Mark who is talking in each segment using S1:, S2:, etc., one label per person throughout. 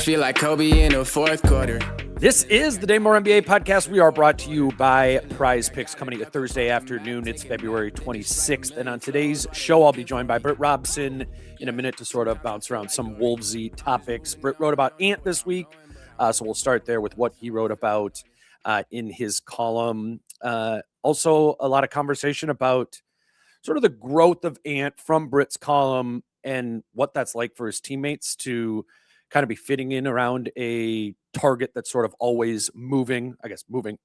S1: feel like Kobe in the fourth quarter.
S2: This is the Dane Moore NBA podcast. We are brought to you by Prize Picks, coming a Thursday afternoon. It's February 26th. And on today's show, I'll be joined by Britt Robson in a minute to sort of bounce around some Wolvesy topics. Britt wrote about Ant this week, so we'll start there with what he wrote about in his column. Also, a lot of conversation about sort of the growth of Ant from Britt's column and what that's like for his teammates to kind of be fitting in around a target that's sort of always moving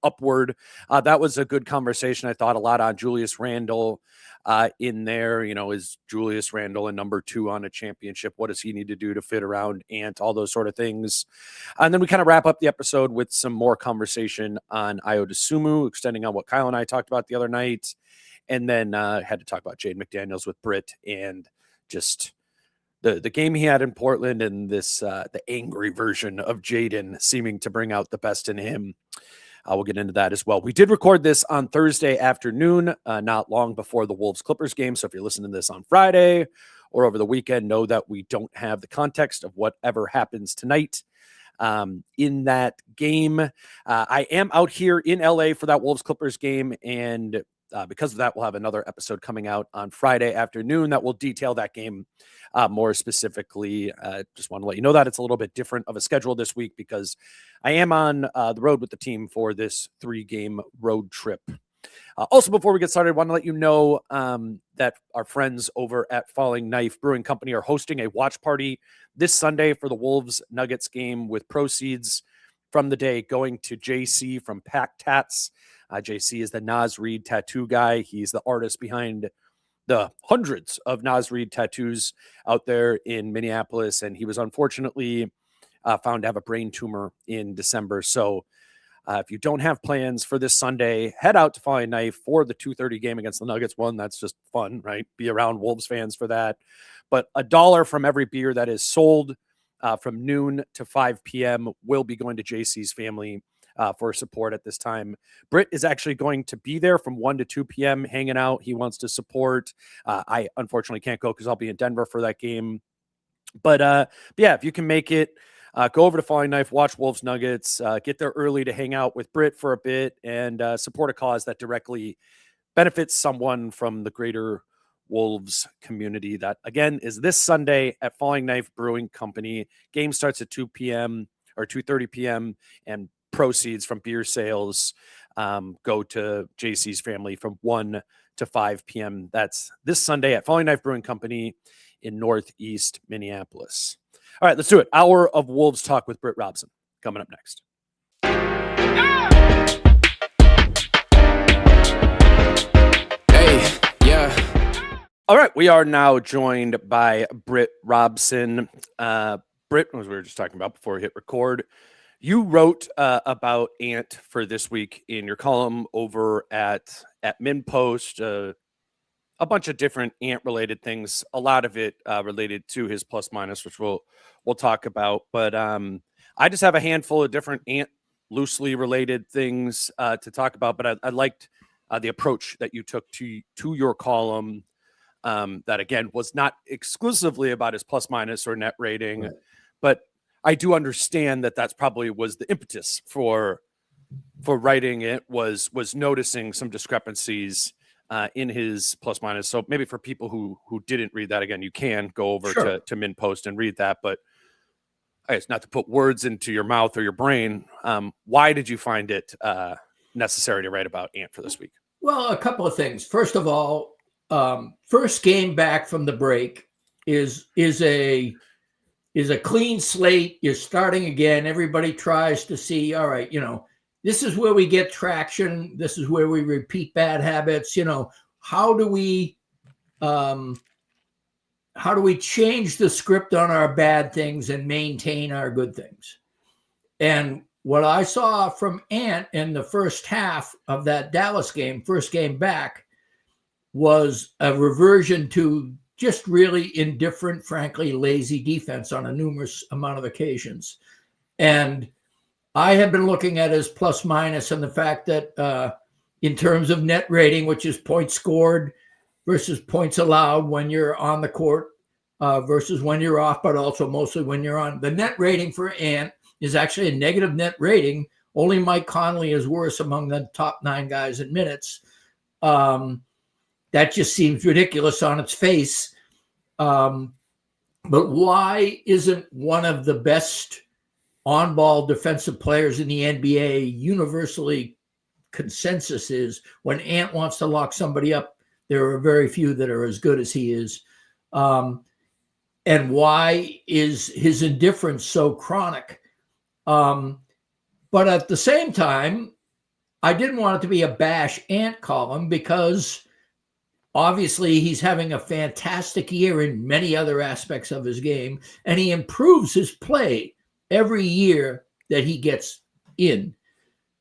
S2: upward. That was a good conversation. I thought a lot on Julius Randle in there. You know, is Julius Randle a number 2 on a championship? What does he need to do to fit around Ant? All those sort of things. And then we kind of wrap up the episode with some more conversation on Ayo Dosunmu, extending on what Kyle and I talked about the other night. And then had to talk about Jaden McDaniels with Britt and just the game he had in Portland and this the angry version of Jaden seeming to bring out the best in him. We'll get into that as well. We did record this on Thursday afternoon, not long before the Wolves-Clippers game. So if you're listening to this on Friday or over the weekend, know that we don't have the context of whatever happens tonight in that game. I am out here in LA for that Wolves-Clippers game, and because of that, we'll have another episode coming out on Friday afternoon that will detail that game more specifically. Just want to let you know that it's a little bit different of a schedule this week because I am on the road with the team for this 3-game road trip. Also, before we get started, I want to let you know that our friends over at Falling Knife Brewing Company are hosting a watch party this Sunday for the Wolves-Nuggets game, with proceeds from the day going to JC from Pack Tats. JC is the Nas Reed tattoo guy. He's the artist behind the hundreds of Nas Reed tattoos out there in Minneapolis. And he was unfortunately found to have a brain tumor in December. So if you don't have plans for this Sunday, head out to Falling Knife for the 2:30 game against the Nuggets. One, that's just fun, right? Be around Wolves fans for that. But $1 from every beer that is sold from noon to 5 p.m. will be going to JC's family for support at this time. Britt is actually going to be there from 1 to 2 p.m. hanging out. He wants to support. I unfortunately can't go because I'll be in Denver for that game. But yeah, if you can make it, go over to Falling Knife, watch Wolves Nuggets, get there early to hang out with Britt for a bit and support a cause that directly benefits someone from the greater Wolves community. That, again, is this Sunday at Falling Knife Brewing Company. Game starts at 2 p.m. or 2:30 p.m. and proceeds from beer sales go to JC's family from 1 to 5 p.m. That's this Sunday at Falling Knife Brewing Company in Northeast Minneapolis. All right, let's do it. Hour of Wolves talk with Britt Robson coming up next.
S1: Hey, yeah.
S2: All right, we are now joined by Britt Robson. Britt, as we were just talking about before we hit record, you wrote about Ant for this week in your column over at MinPost, a bunch of different Ant-related things, a lot of it related to his plus-minus, which we'll talk about. But I just have a handful of different Ant loosely related things to talk about. But I liked the approach that you took to your column that, again, was not exclusively about his plus-minus or net rating, right. But I do understand that that's probably was the impetus for writing it, was noticing some discrepancies in his plus minus. So maybe for people who didn't read that, again, you can go over to MinPost and read that. But I guess not to put words into your mouth or your brain. Why did you find it necessary to write about Ant for this week?
S3: Well, a couple of things. First of all, first game back from the break is a clean slate. You're starting again. Everybody tries to see, all right, this is where we get traction. This is where we repeat bad habits. How do we change the script on our bad things and maintain our good things? And what I saw from Ant in the first half of that Dallas game, first game back, was a reversion to just really indifferent, frankly, lazy defense on a numerous amount of occasions. And I have been looking at his plus minus and the fact that in terms of net rating, which is points scored versus points allowed when you're on the court, versus when you're off, but also mostly when you're on. The net rating for Ant is actually a negative net rating. Only Mike Conley is worse among the top 9 guys in minutes. That just seems ridiculous on its face. But why isn't one of the best on-ball defensive players in the NBA universally consensus is when Ant wants to lock somebody up, there are very few that are as good as he is. And why is his indifference so chronic? But at the same time, I didn't want it to be a bash Ant column because obviously he's having a fantastic year in many other aspects of his game, and he improves his play every year that he gets in.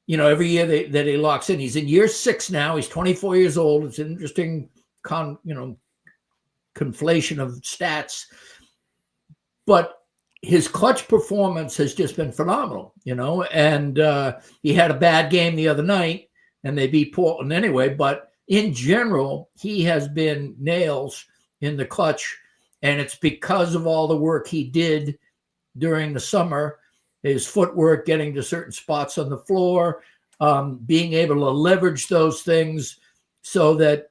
S3: Every year that he locks in. He's in year 6 now. He's 24 years old. It's an interesting conflation of stats. But his clutch performance has just been phenomenal, and he had a bad game the other night, and they beat Portland anyway. But in general, he has been nails in the clutch, and it's because of all the work he did during the summer, his footwork, getting to certain spots on the floor, being able to leverage those things so that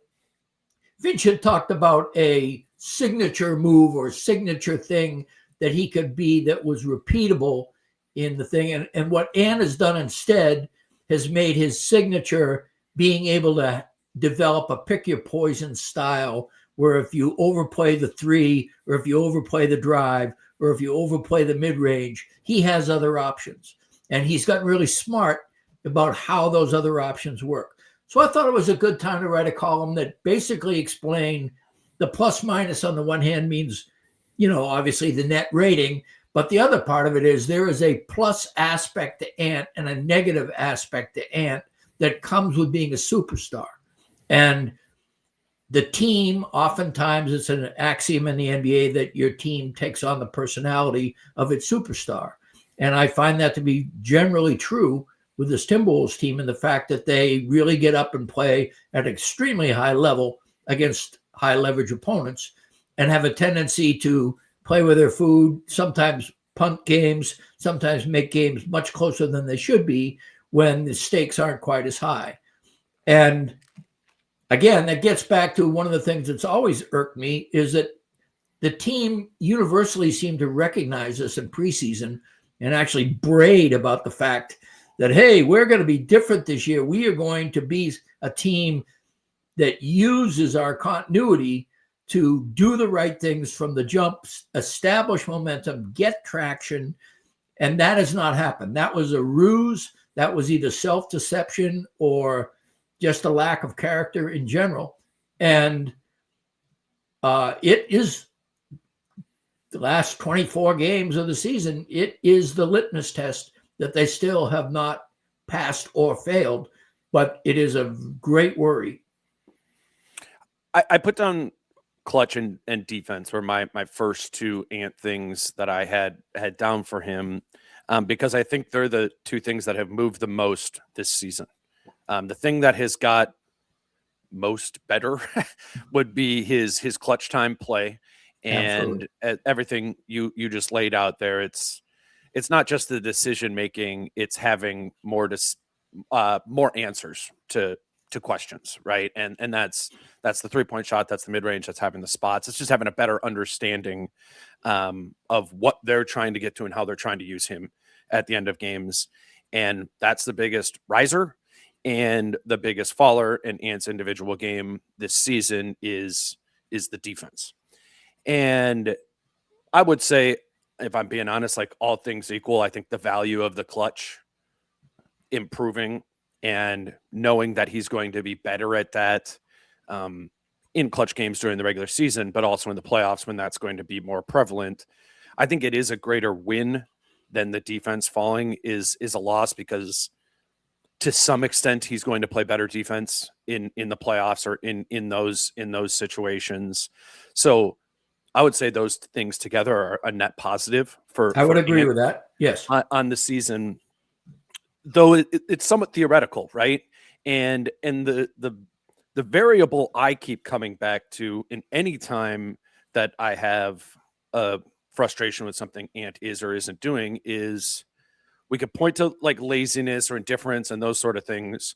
S3: Finch had talked about a signature move or signature thing that he could be that was repeatable in the thing. And what Ant has done instead has made his signature being able to develop a pick your poison style where if you overplay the 3 or if you overplay the drive or if you overplay the mid-range, he has other options. And he's gotten really smart about how those other options work. So I thought it was a good time to write a column that basically explained the plus minus on the one hand means, obviously the net rating, but the other part of it is there is a plus aspect to Ant and a negative aspect to Ant that comes with being a superstar. And the team, oftentimes it's an axiom in the NBA that your team takes on the personality of its superstar. And I find that to be generally true with this Timberwolves team and the fact that they really get up and play at an extremely high level against high leverage opponents and have a tendency to play with their food, sometimes punt games, sometimes make games much closer than they should be when the stakes aren't quite as high. And again, that gets back to one of the things that's always irked me is that the team universally seemed to recognize this in preseason and actually braid about the fact that, hey, we're going to be different this year. We are going to be a team that uses our continuity to do the right things from the jump, establish momentum, get traction. And that has not happened. That was a ruse. That was either self-deception or just a lack of character in general. And it is the last 24 games of the season. It is the litmus test that they still have not passed or failed, but it is a great worry.
S2: I put down clutch and defense were my first 2 Ant things that I had down for him because I think they're the 2 things that have moved the most this season. The thing that has got most better would be his clutch time play and everything you just laid out there. It's not just the decision making; it's having more answers to questions, right? And that's the 3-point shot, that's the mid range, that's having the spots. It's just having a better understanding of what they're trying to get to and how they're trying to use him at the end of games. And that's the biggest riser and the biggest faller in Ant's individual game this season is the defense. And I would say, if I'm being honest, like all things equal, I think the value of the clutch improving and knowing that he's going to be better at that in clutch games during the regular season, but also in the playoffs when that's going to be more prevalent. I think it is a greater win than the defense falling is a loss because to some extent he's going to play better defense in the playoffs or in those situations. So I would say those things together are a net positive for.
S3: I would agree with that. Yes,
S2: on the season, though it's somewhat theoretical, right? And the variable I keep coming back to in any time that I have a frustration with something Ant is or isn't doing is we could point to like laziness or indifference and those sort of things.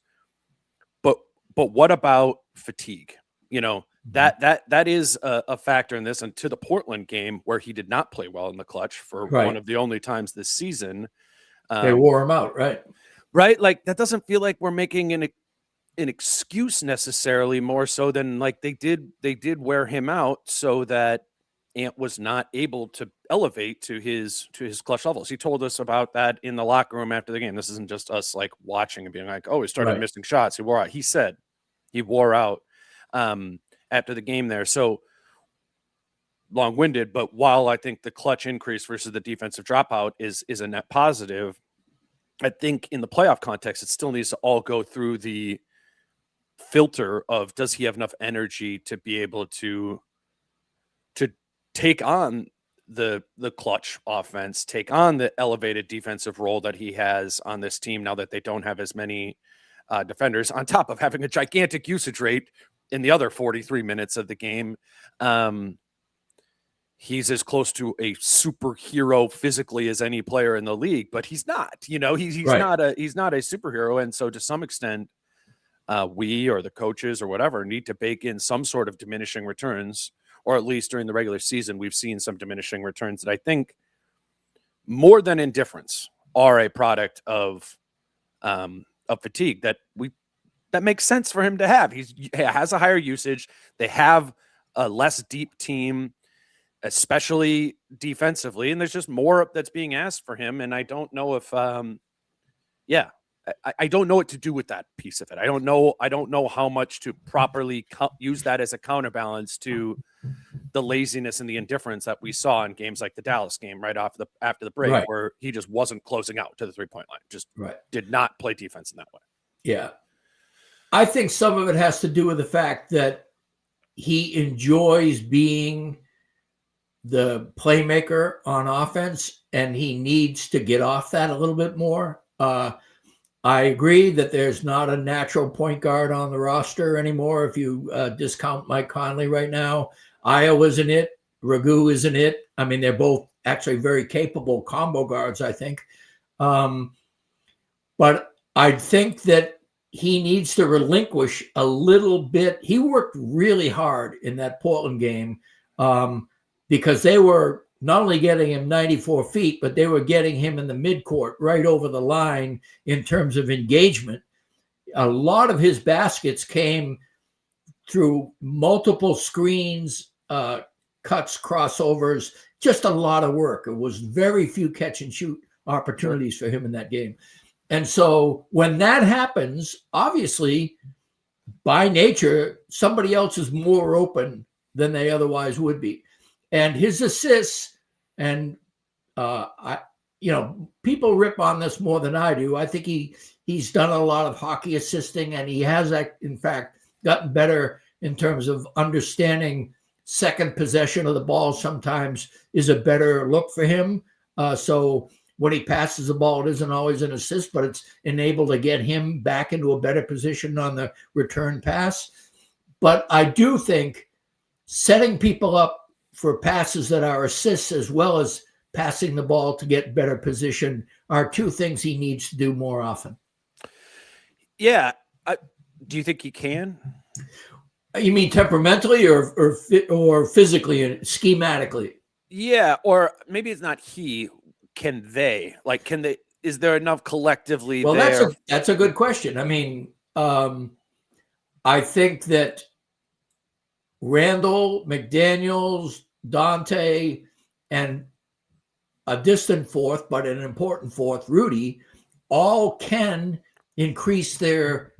S2: But what about fatigue? You know, that is a factor in this. And to the Portland game where he did not play well in the clutch for one of the only times this season.
S3: They wore him out, right?
S2: Right. Like that doesn't feel like we're making an excuse necessarily, more so than like they did wear him out so that Ant was not able to elevate to his clutch levels. He told us about that in the locker room after the game. This isn't just us like watching and being like, oh, he started missing shots. He wore out. He said he wore out after the game there. So long-winded, but while I think the clutch increase versus the defensive dropout is a net positive, I think in the playoff context, it still needs to all go through the filter of does he have enough energy to be able to take on the clutch offense, take on the elevated defensive role that he has on this team now that they don't have as many defenders, on top of having a gigantic usage rate in the other 43 minutes of the game. He's as close to a superhero physically as any player in the league, but he's not, you know, he's not a superhero. And so to some extent, we or the coaches or whatever need to bake in some sort of diminishing returns, or at least during the regular season, we've seen some diminishing returns that I think more than indifference are a product of fatigue that makes sense for him to have. He has a higher usage. They have a less deep team, especially defensively, and there's just more that's being asked for him. And I don't know if, I don't know what to do with that piece of it. I don't know how much to properly use that as a counterbalance to the laziness and the indifference that we saw in games like the Dallas game right after the break, where he just wasn't closing out to the 3-point line. Just did not play defense in that way.
S3: Yeah. I think some of it has to do with the fact that he enjoys being the playmaker on offense, and he needs to get off that a little bit more. I agree that there's not a natural point guard on the roster anymore. If you discount Mike Conley right now, Ayo isn't it. Ragu isn't it. I mean, they're both actually very capable combo guards, I think. But I think that he needs to relinquish a little bit. He worked really hard in that Portland game because they were not only getting him 94 feet, but they were getting him in the midcourt right over the line in terms of engagement. A lot of his baskets came through multiple screens, cuts, crossovers, just a lot of work. It was very few catch and shoot opportunities for him in that game. And so when that happens, obviously, by nature, somebody else is more open than they otherwise would be. And his assists, and people rip on this more than I do. I think he's done a lot of hockey assisting, and he has, in fact, gotten better in terms of understanding second possession of the ball sometimes is a better look for him. So when he passes the ball, it isn't always an assist, but it's enabled to get him back into a better position on the return pass. But I do think setting people up for passes that are assists as well as passing the ball to get better position are two things he needs to do more often.
S2: Yeah. Do you think he can?
S3: You mean temperamentally or physically and schematically?
S2: Yeah, or maybe it's not he. Can they? Like, can they? Is there enough collectively there?
S3: That's a good question. I mean, I think that Randle, McDaniels, Dante, and a distant fourth, but an important fourth, Rudy, all can increase their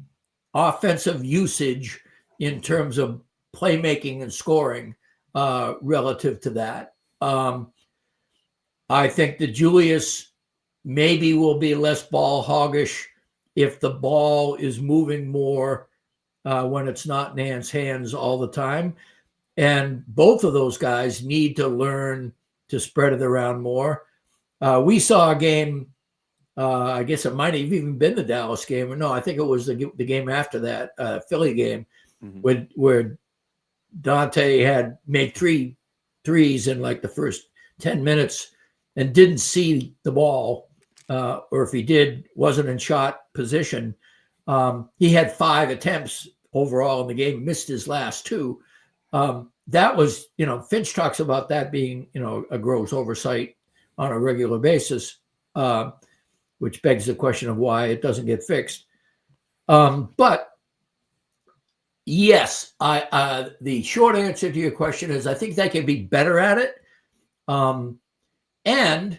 S3: offensive usage in terms of playmaking and scoring relative to that. I think that Julius maybe will be less ball hoggish if the ball is moving more when it's not in Ant's hands all the time. And both of those guys need to learn to spread it around more. We saw a game, I guess it might have even been the Dallas game. Or no, I think it was the game after that, Philly game, where Dante had made 3 threes in like the first 10 minutes and didn't see the ball, or if he did, wasn't in shot position. He had 5 attempts overall in the game, missed his last 2. That was, Finch talks about that being, a gross oversight on a regular basis, which begs the question of why it doesn't get fixed. But yes, the short answer to your question is I think they can be better at it. And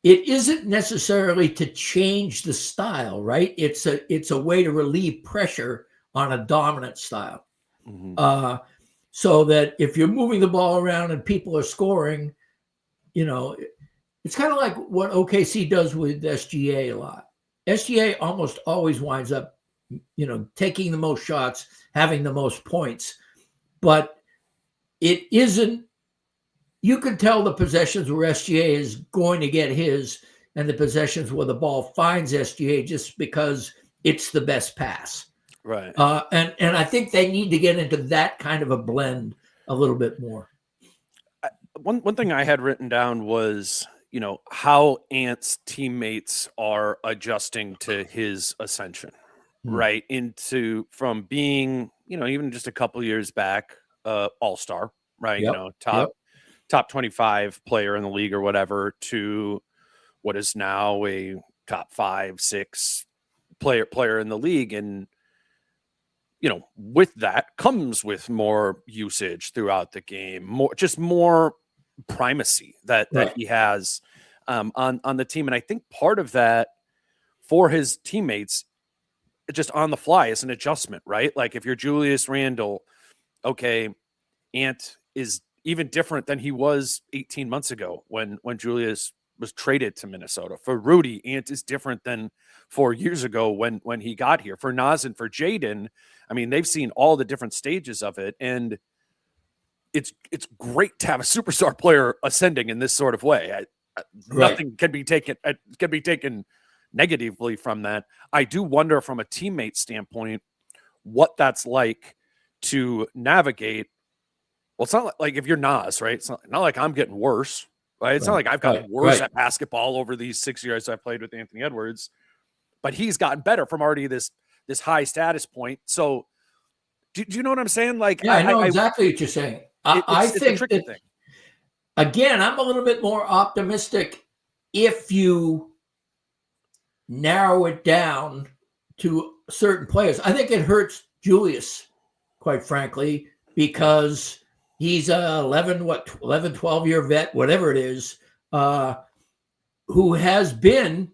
S3: it isn't necessarily to change the style, right? It's a way to relieve pressure on a dominant style. Mm-hmm. So that if you're moving the ball around and people are scoring, it's kind of like what OKC does with SGA a lot. SGA almost always winds up, taking the most shots, having the most points, but it isn't. You can tell the possessions where SGA is going to get his and the possessions where the ball finds SGA just because it's the best pass.
S2: Right.
S3: And I think they need to get into that kind of a blend a little bit more.
S2: One thing I had written down was, how Ant's teammates are adjusting to his ascension, right? From being, even just a couple years back, all-star, right?
S3: Yep.
S2: Top 25 player in the league or whatever, to what is now a top 5, 6 player in the league. And, with that comes with more usage throughout the game, more primacy that he has on the team. And I think part of that for his teammates, just on the fly, is an adjustment, right? Like if you're Julius Randle, okay, Ant is even different than he was 18 months ago when Julius was traded to Minnesota. For Rudy, Ant is different than 4 years ago when he got here. For Naz and for Jaden, I mean, they've seen all the different stages of it, and it's great to have a superstar player ascending in this sort of way. Nothing can be taken negatively from that. I do wonder from a teammate standpoint what that's like to navigate. Well, it's not like if you're Naz, right? It's not like I'm getting worse, right? It's not like I've gotten worse at basketball over these 6 years I've played with Anthony Edwards, but he's gotten better from already this high status point. So do you know what I'm saying? Like,
S3: yeah, I know exactly what you're saying. I think that, thing. Again, I'm a little bit more optimistic if you narrow it down to certain players. I think it hurts Julius, quite frankly, because he's a 11, 12-year vet, whatever it is, who has been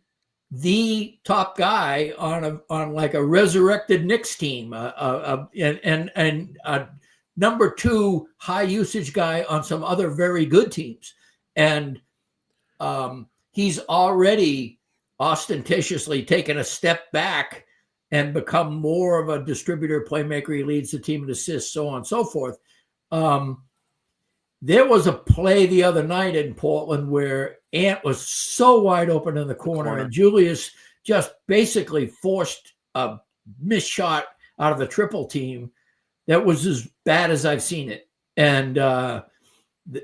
S3: the top guy on like a resurrected Knicks team, and a number 2 high usage guy on some other very good teams. And he's already ostentatiously taken a step back and become more of a distributor, playmaker. He leads the team in assists, so on and so forth. There was a play the other night in Portland where Ant was so wide open in the corner, and Julius just basically forced a missed shot out of the triple team that was as bad as I've seen it. And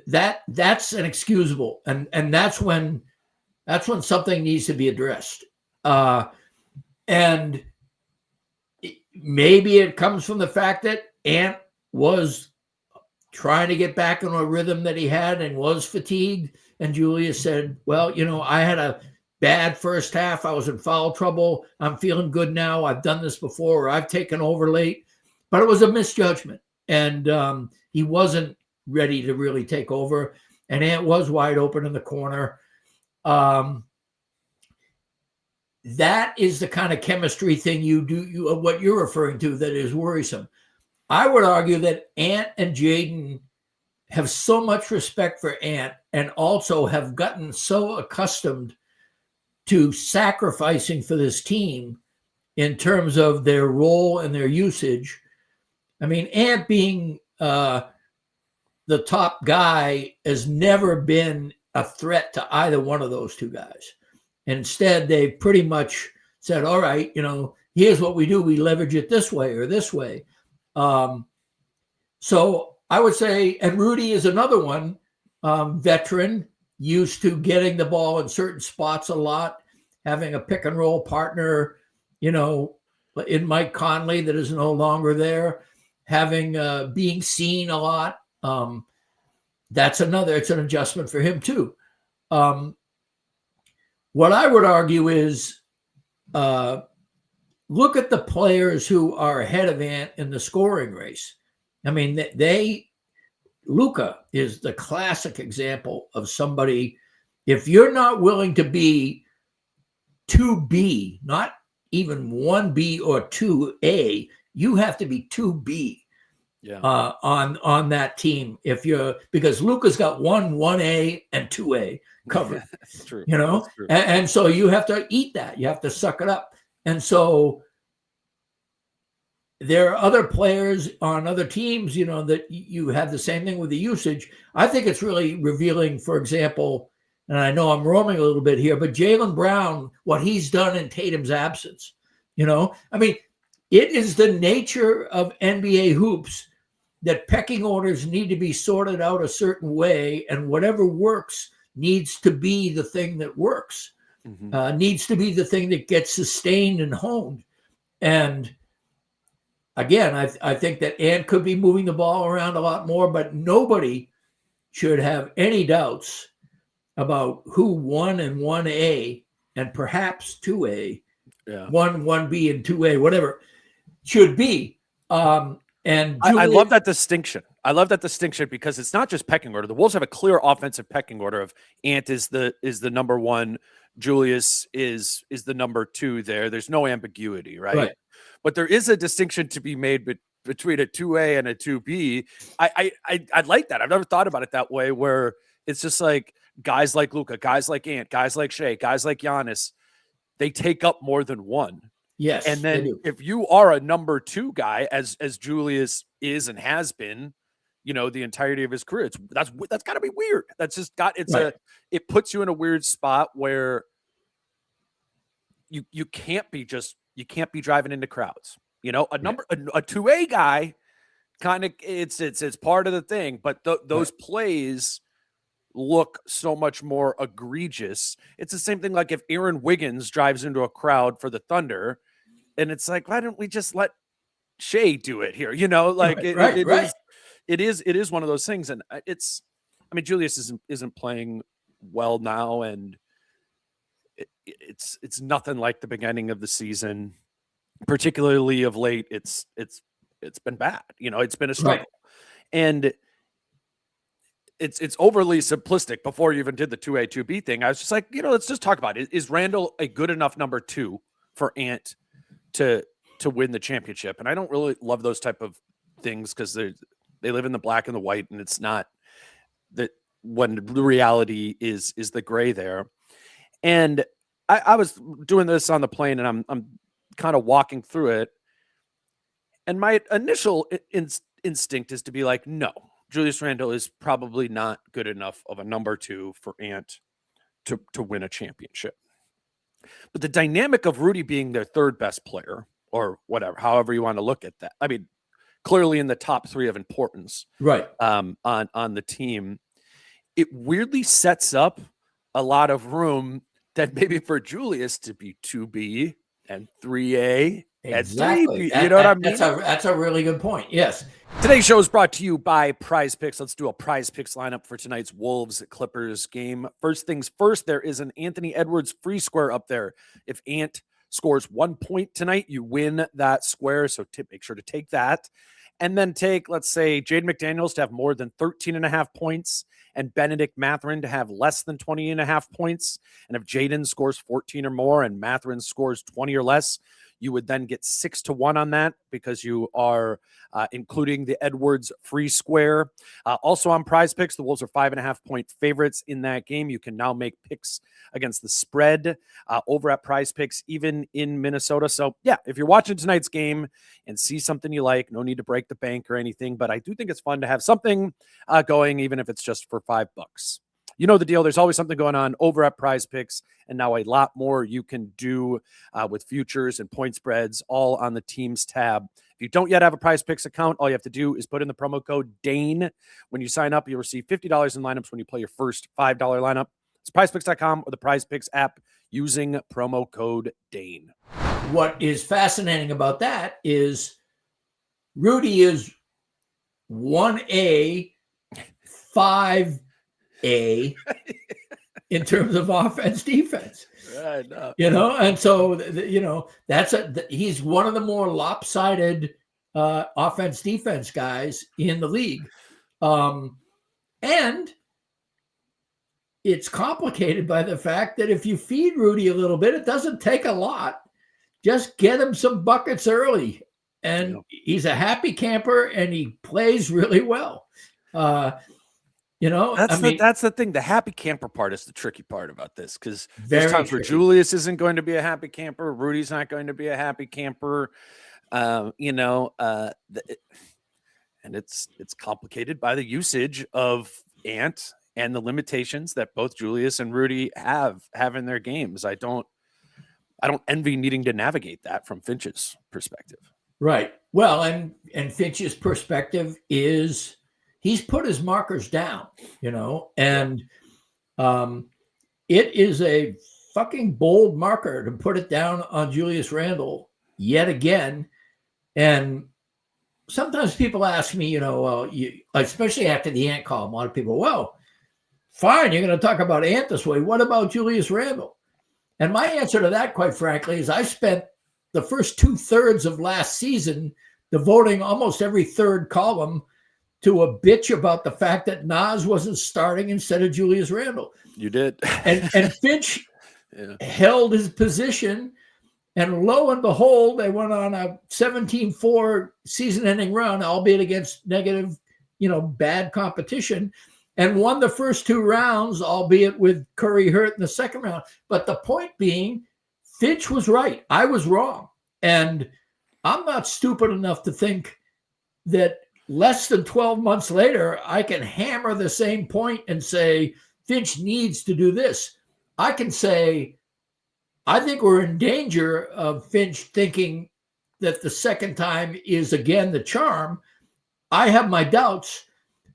S3: that's inexcusable. And that's when something needs to be addressed. And maybe it comes from the fact that Ant was trying to get back into a rhythm that he had and was fatigued. And Julius said, well, I had a bad first half. I was in foul trouble. I'm feeling good now. I've done this before, or I've taken over late. But it was a misjudgment. And he wasn't ready to really take over. And Ant was wide open in the corner. That is the kind of chemistry thing what you're referring to that is worrisome. I would argue that Ant and Jaden have so much respect for Ant and also have gotten so accustomed to sacrificing for this team in terms of their role and their usage. I mean, Ant being the top guy has never been a threat to either one of those two guys. Instead, they pretty much said, all right, here's what we do. We leverage it this way or this way. So I would say, and Rudy is another one veteran, used to getting the ball in certain spots a lot, having a pick and roll partner, in Mike Conley that is no longer there, having being seen a lot. It's an adjustment for him too. What I would argue is look at the players who are ahead of Ant in the scoring race. I mean, Luka is the classic example of somebody, if you're not willing to be 2B, not even 1B or 2A, you have to be 2B on that team. Because Luka's got 1A and 2A covered.
S2: That's true.
S3: That's true. And so you have to eat that. You have to suck it up. And so there are other players on other teams, that you have the same thing with the usage. I think it's really revealing, for example, and I know I'm roaming a little bit here, but Jaylen Brown, what he's done in Tatum's absence, I mean, it is the nature of NBA hoops that pecking orders need to be sorted out a certain way, and whatever works needs to be the thing that works, needs to be the thing that gets sustained and honed. And again, I think that Ant could be moving the ball around a lot more, but nobody should have any doubts about who 1 and 1A and perhaps 2A, 1B and 2A, whatever, should be. And
S2: I love that distinction. I love that distinction because it's not just pecking order. The Wolves have a clear offensive pecking order of Ant is the number 1, Julius is the number 2 there. There's no ambiguity, right? But there is a distinction to be made between a 2A and a 2B. I like that. I've never thought about it that way, where it's just like guys like Luka, guys like Ant, guys like Shea, guys like Giannis, they take up more than one.
S3: Yes.
S2: And then if you are a number 2 guy, as Julius is and has been, the entirety of his career, that's got to be weird. That's just it puts you in a weird spot where you can't be driving into crowds. A 2A guy kind of it's part of the thing, but those plays look so much more egregious. It's the same thing like if Aaron Wiggins drives into a crowd for the Thunder, and it's like, why don't we just let Shea do it here? It is one of those things, and Julius isn't playing well now, and it's nothing like the beginning of the season, particularly of late. It's been bad. It's been a struggle, and it's overly simplistic. Before you even did the 2A 2B thing, I was just like, let's just talk about it. Is Randle a good enough number 2 for Ant to win the championship? And I don't really love those type of things because they live in the black and the white, and it's not that when the reality is the gray there. And I was doing this on the plane, and I'm kind of walking through it, and my initial instinct is to be like, no, Julius Randle is probably not good enough of a number 2 for Ant to win a championship. But the dynamic of Rudy being their 3rd best player, or whatever, however you want to look at that, clearly in the top 3 of importance, on the team, it weirdly sets up a lot of room that maybe for Julius to be 2B and 3A.
S3: Exactly.
S2: You know what I mean?
S3: That's a really good point. Yes.
S2: Today's show is brought to you by Prize Picks. Let's do a Prize Picks lineup for tonight's Wolves-Clippers game. First things first, there is an Anthony Edwards free square up there. If Ant scores 1 point tonight, you win that square. So make sure to take that. And then take, let's say, Jaden McDaniels to have more than 13.5 points and Benedict Mathurin to have less than 20.5 points. And if Jaden scores 14 or more and Mathurin scores 20 or less, you would then get 6-1 on that because you are including the Edwards free square. Also on Prize Picks, the Wolves are 5.5-point favorites in that game. You can now make picks against the spread over at Prize Picks, even in Minnesota. So yeah, if you're watching tonight's game and see something you like, no need to break the bank or anything, but I do think it's fun to have something going, even if it's just for $5. You know the deal. There's always something going on over at Prize Picks, and now a lot more you can do with futures and point spreads, all on the teams tab If you don't yet have a Prize Picks account, all you have to do is put in the promo code DANE. When you sign up, you'll receive $50 in lineups when you play your first $5 lineup. It's prizepicks.com or the Prize Picks app using promo code DANE.
S3: What is fascinating about that is Rudy is 1A, 5A in terms of offense, defense.
S2: Right.
S3: And so, he's one of the more lopsided offense defense guys in the league. And it's complicated by the fact that if you feed Rudy a little bit, it doesn't take a lot. Just get him some buckets early. And he's a happy camper and he plays really well. That's
S2: the thing. The happy camper part is the tricky part about this, because there's times where Julius isn't going to be a happy camper. Rudy's not going to be a happy camper. And it's complicated by the usage of Ant and the limitations that both Julius and Rudy have in their games. I don't envy needing to navigate that from Finch's perspective.
S3: Right. Well, and Finch's perspective is he's put his markers down, and it is a fucking bold marker to put it down on Julius Randle yet again. And sometimes people ask me, especially after the Ant column, a lot of people, well, fine, you're going to talk about Ant this way. What about Julius Randle? And my answer to that, quite frankly, is I spent the first 2/3 of last season devoting almost every third column to a bitch about the fact that Nas wasn't starting instead of Julius Randle.
S2: You did.
S3: and Finch held his position, and lo and behold, they went on a 17-4 season-ending run, albeit against negative, bad competition, and won the first 2 rounds, albeit with Curry hurt in the second round. But the point being, Finch was right. I was wrong. And I'm not stupid enough to think that less than 12 months later, I can hammer the same point and say, Finch needs to do this. I can say, I think we're in danger of Finch thinking that the second time is again the charm. I have my doubts,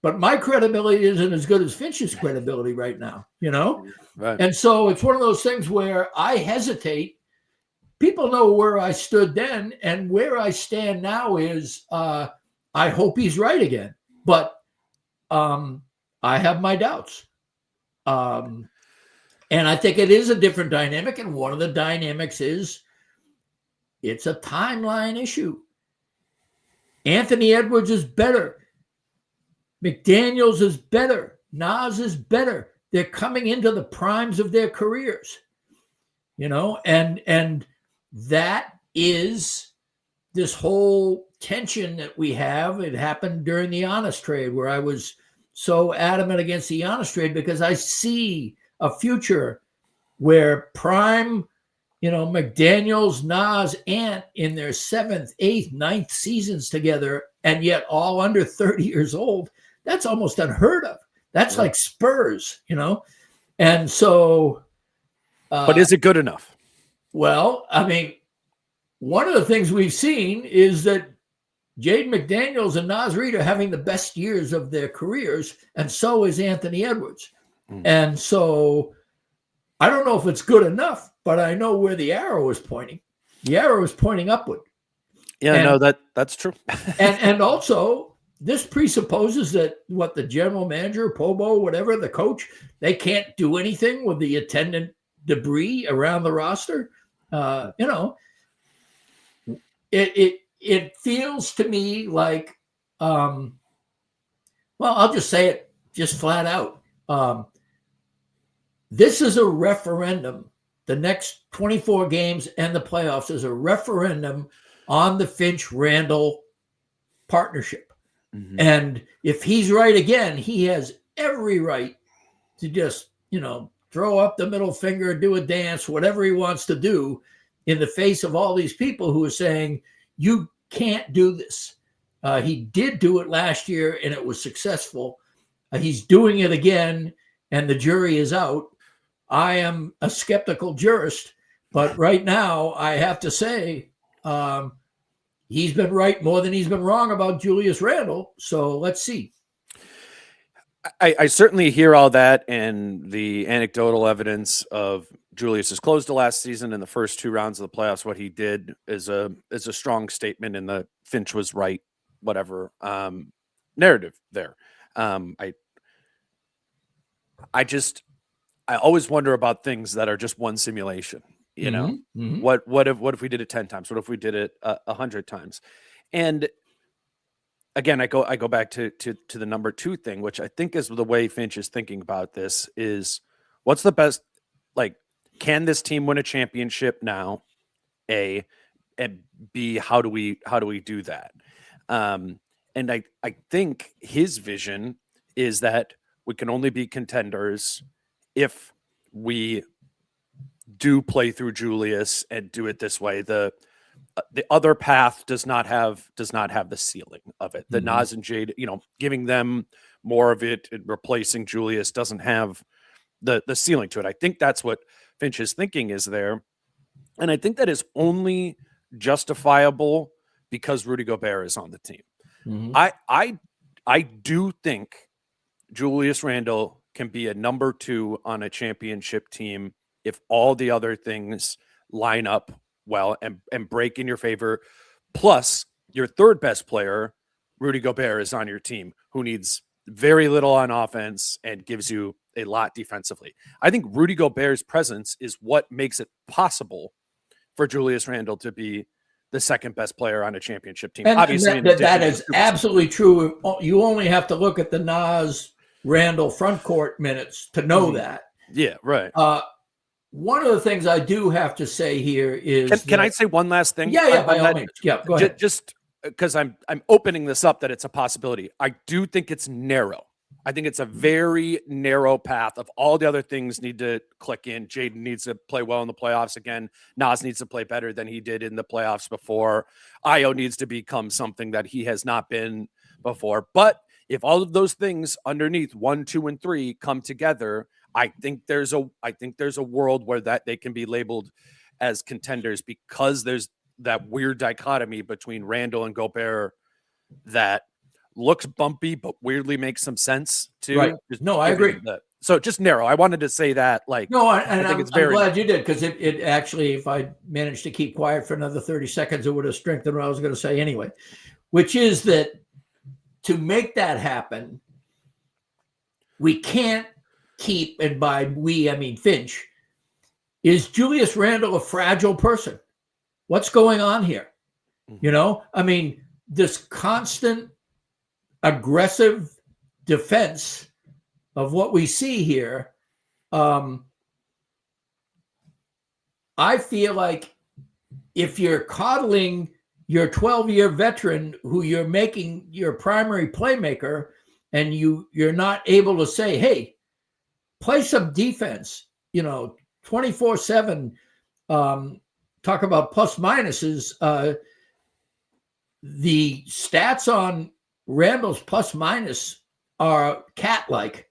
S3: but my credibility isn't as good as Finch's credibility right now, Right. And so it's one of those things where I hesitate. People know where I stood then, and where I stand now is I hope he's right again, but I have my doubts. And I think it is a different dynamic, and one of the dynamics is it's a timeline issue. Anthony Edwards is better. McDaniels is better. Nas is better. They're coming into the primes of their careers, and that is this whole tension that we have. It happened during the Giannis trade, where I was so adamant against the Giannis trade because I see a future where prime, McDaniels, Nas, Ant in their 7th, 8th, 9th seasons together, and yet all under 30 years old. That's almost unheard of. That's like Spurs, And so.
S2: But is it good enough?
S3: Well, I mean, one of the things we've seen is that Jaden McDaniels and Nas Reed are having the best years of their careers, and so is Anthony Edwards. And so I don't know if it's good enough, but I know where the arrow is pointing. The arrow is pointing upward.
S2: Yeah, that's true.
S3: and also, this presupposes that the general manager, Pobo, whatever, the coach, they can't do anything with the attendant debris around the roster. It feels to me like, I'll just say it just flat out. This is a referendum. The next 24 games and the playoffs is a referendum on the Finch-Randle partnership. Mm-hmm. And if he's right again, he has every right to just, throw up the middle finger, do a dance, whatever he wants to do in the face of all these people who are saying, you can't do this. He did do it last year and it was successful. He's doing it again and the jury is out. I am a skeptical jurist, but right now I have to say he's been right more than he's been wrong about Julius Randle. So let's see.
S2: I certainly hear all that, and the anecdotal evidence of Julius's close to last season in the first 2 rounds of the playoffs. What he did is a strong statement in the Finch was right, whatever narrative there. I always wonder about things that are just one simulation. You know, what if we did it 10 times? What if we did it 100 times? And again, I go back to the number 2 thing, which I think is the way Finch is thinking about this is what's the best, like, can this team win a championship now? A, and B, how do we do that? And I think his vision is that we can only be contenders if we do play through Julius and do it this way. The other path does not have the ceiling of it. The Nas and Jade, giving them more of it and replacing Julius doesn't have the ceiling to it. I think that's what Finch's thinking is there. And I think that is only justifiable because Rudy Gobert is on the team. I do think Julius Randle can be a number 2 on a championship team if all the other things line up well and break in your favor. Plus, your third best player, Rudy Gobert, is on your team, who needs very little on offense and gives you a lot defensively. I think Rudy Gobert's presence is what makes it possible for Julius Randle to be the second best player on a championship team.
S3: And
S2: obviously,
S3: that is absolutely true. You only have to look at the Nas Randle front court minutes to know that.
S2: Yeah, right.
S3: One of the things I do have to say here is
S2: can I say one last thing?
S3: Yeah, by all means. Yeah, go ahead.
S2: Just because I'm opening this up that it's a possibility. I do think it's narrow. I think it's a very narrow path of all the other things need to click in. Jaden needs to play well in the playoffs again. Nas needs to play better than he did in the playoffs before. Ayo needs to become something that he has not been before. But if all of those things underneath 1, 2, and 3 come together, I think there's a world where that they can be labeled as contenders because there's that weird dichotomy between Randle and Gobert that looks bumpy but weirdly makes some sense too.
S3: Right. No, I agree.
S2: So just narrow. I wanted to say that. Like,
S3: no, and I'm glad you did, because it actually, if I managed to keep quiet for another 30 seconds, it would have strengthened what I was going to say anyway, which is that to make that happen, we can't keep, and by we, I mean Finch, is Julius Randle a fragile person? What's going on here? I mean, this constant aggressive defense of what we see here. I feel like if you're coddling your 12-year veteran who you're making your primary playmaker, and you're not able to say, hey, play some defense, 24/7, talk about plus minuses. The stats on Randle's plus minus are cat-like.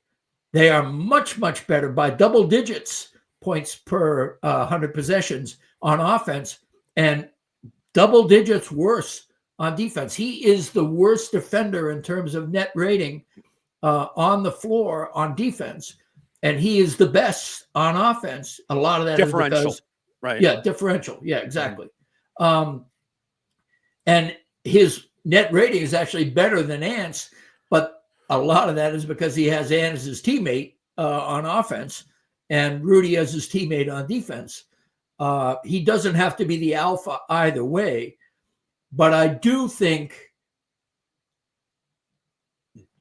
S3: They are much, much better by double digits points per 100 possessions on offense and double digits worse on defense. He is the worst defender in terms of net rating on the floor on defense. And he is the best on offense. A lot of that
S2: differential,
S3: is because,
S2: right?
S3: Yeah, differential. Yeah, exactly. And his net rating is actually better than Ant's, but a lot of that is because he has Ant as his teammate on offense and Rudy as his teammate on defense. He doesn't have to be the alpha either way, but I do think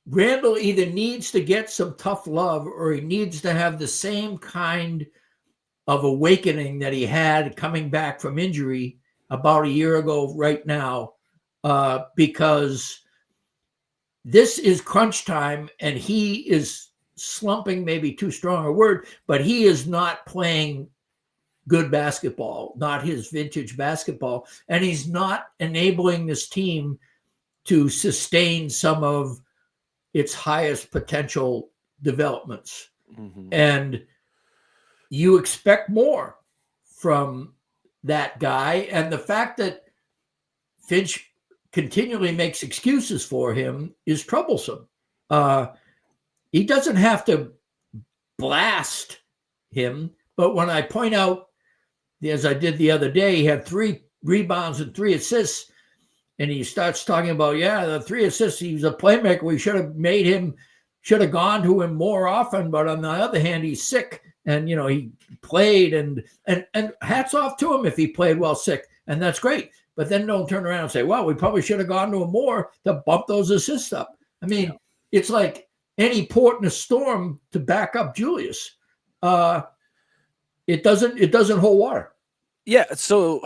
S3: Randle either needs to get some tough love or he needs to have the same kind of awakening that he had coming back from injury about a year ago right now, because this is crunch time and he is slumping, maybe too strong a word, but he is not playing good basketball, not his vintage basketball, and he's not enabling this team to sustain some of its highest potential developments. And you expect more from that guy. And the fact that Finch continually makes excuses for him is troublesome. He doesn't have to blast him, but when I point out, as I did the other day, he had 3 rebounds and 3 assists, and he starts talking about, the 3 assists, he was a playmaker. We should have gone to him more often, but on the other hand, he's sick, and he played, and hats off to him if he played well sick, and that's great. But then don't turn around and say, well, we probably should have gone to him more to bump those assists up. I mean, It's like any port in a storm to back up Julius. It doesn't hold water.
S2: Yeah. So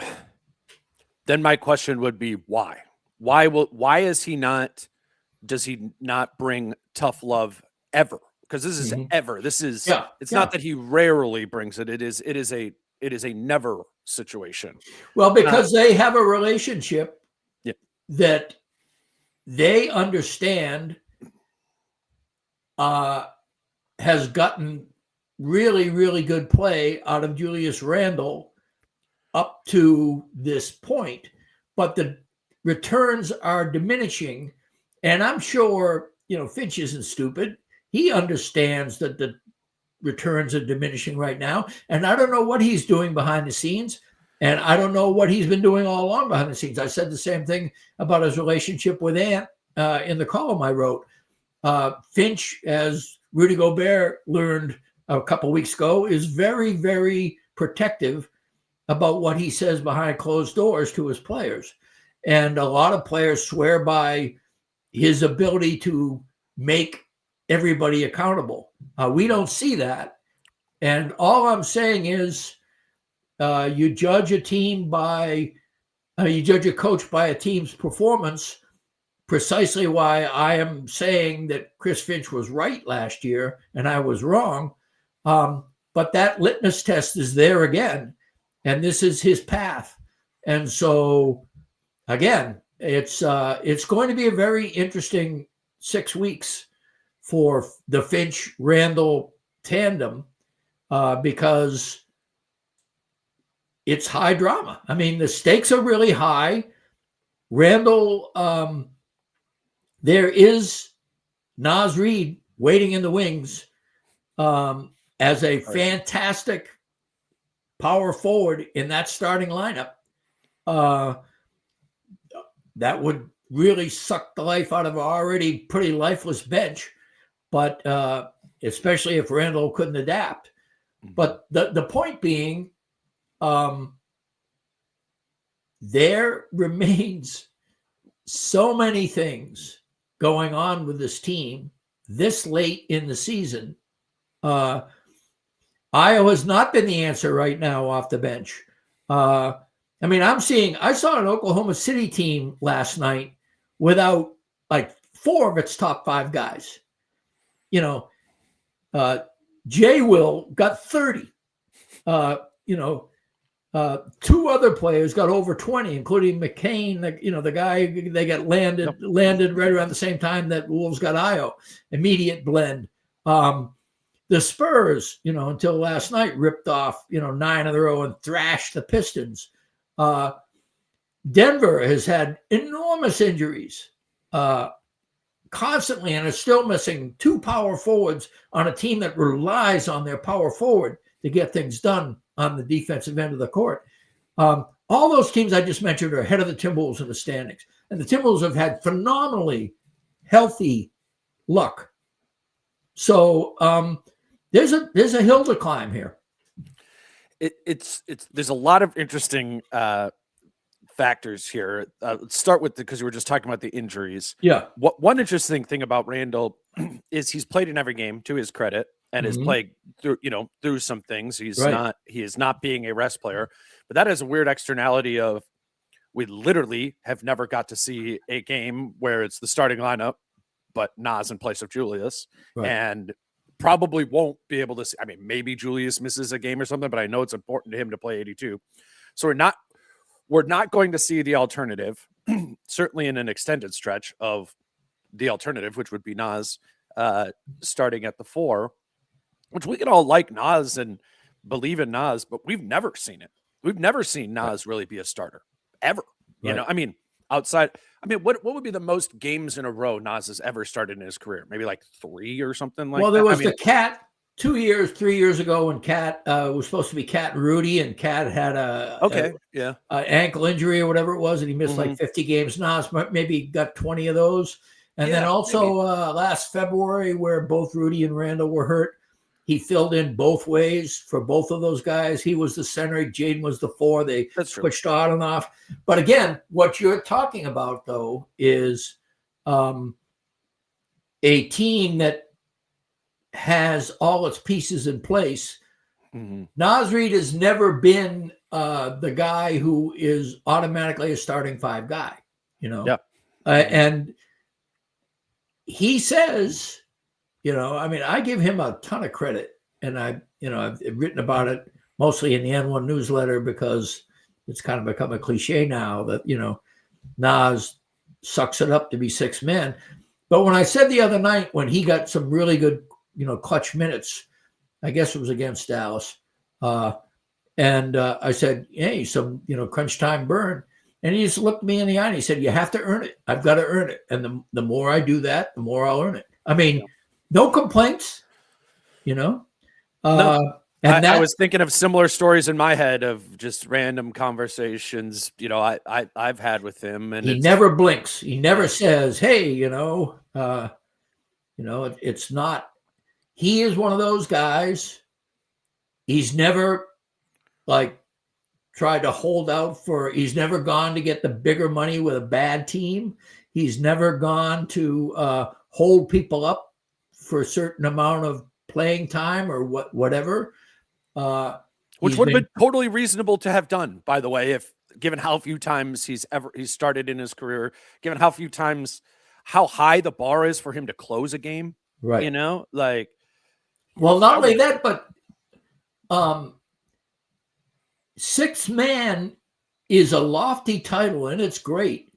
S2: then my question would be why? Why is he not? Does he not bring tough love ever? Because this is ever. This is. It's not that he rarely brings it. It is a never situation.
S3: Well, because they have a relationship that they understand has gotten really, really good play out of Julius Randle up to this point, but the returns are diminishing. And I'm sure, Finch isn't stupid. He understands that the returns are diminishing right now. And I don't know what he's doing behind the scenes. And I don't know what he's been doing all along behind the scenes. I said the same thing about his relationship with Ant in the column I wrote. Finch, as Rudy Gobert learned a couple weeks ago, is very, very protective about what he says behind closed doors to his players. And a lot of players swear by his ability to make everybody accountable. We don't see that. And all I'm saying is you judge a coach by a team's performance, precisely why I am saying that Chris Finch was right last year and I was wrong. But that litmus test is there again, and this is his path. And so, again, it's going to be a very interesting 6 weeks for the Finch-Randle tandem because it's high drama. I mean, the stakes are really high. Randle, there is Naz Reid waiting in the wings as a fantastic power forward in that starting lineup. That would really suck the life out of an already pretty lifeless bench, but especially if Randle couldn't adapt. But the point being, there remains so many things going on with this team this late in the season. Ayo has not been the answer right now off the bench. I saw an Oklahoma City team last night without like 4 of its top 5 guys. Jay Will got 30. 2 other players got over 20, including McCain, the guy they got landed right around the same time that Wolves got Ayo. Immediate blend. The Spurs, until last night, ripped off, 9 in a row and thrashed the Pistons. Denver has had enormous injuries constantly and is still missing 2 power forwards on a team that relies on their power forward to get things done on the defensive end of the court. All those teams I just mentioned are ahead of the Timberwolves in the standings. And the Timberwolves have had phenomenally healthy luck. So there's a hill to climb here.
S2: There's a lot of interesting factors here. Let's start with because we were just talking about the injuries.
S3: Yeah.
S2: One interesting thing about Randle is he's played in every game, to his credit, and has played through some things. He is not being a rest player, but that is a weird externality of we literally have never got to see a game where it's the starting lineup, but Naz in place of Julius, and probably won't be able to see. I mean, maybe Julius misses a game or something, but I know it's important to him to play 82. So we're not going to see the alternative, certainly in an extended stretch of the alternative, which would be Naz starting at the 4, which we can all like Naz and believe in Naz, but we've never seen it. We've never seen Naz really be a starter ever. Right. I mean, outside, I mean, what would be the most games in a row Nas has ever started in his career? Maybe like 3 or something like
S3: Well,
S2: that.
S3: there was the Cat 3 years ago when Cat was supposed to be Cat and Rudy, and Cat had a ankle injury or whatever it was, and he missed like 50 games. Nas maybe got 20 of those. And then also last February, where both Rudy and Randle were hurt, he filled in both ways for both of those guys. He was the center. Jaden was the 4. They switched on and off. But again, what you're talking about, though, is a team that has all its pieces in place. Nas Reed has never been the guy who is automatically a starting 5 guy, and he says, I mean, I give him a ton of credit, and I've written about it mostly in the N1 newsletter because it's kind of become a cliche now that, Nas sucks it up to be 6 men. But when I said the other night, when he got some really good, clutch minutes, I guess it was against Dallas. And I said, hey, some, crunch time burn. And he just looked me in the eye and he said, you have to earn it. I've got to earn it. And the more I do that, the more I'll earn it. I mean, no complaints, No. And
S2: I was thinking of similar stories in my head of just random conversations, I've had with him. And
S3: he never blinks. He never says, hey, it's not. He is one of those guys. He's never tried to hold out he's never gone to get the bigger money with a bad team. He's never gone to hold people up for a certain amount of playing time or whatever.
S2: Which would have been totally reasonable to have done, by the way, given how few times he's started in his career, given how few times, how high the bar is for him to close a game.
S3: Right.
S2: Well,
S3: not only that, but 6 man is a lofty title and it's great,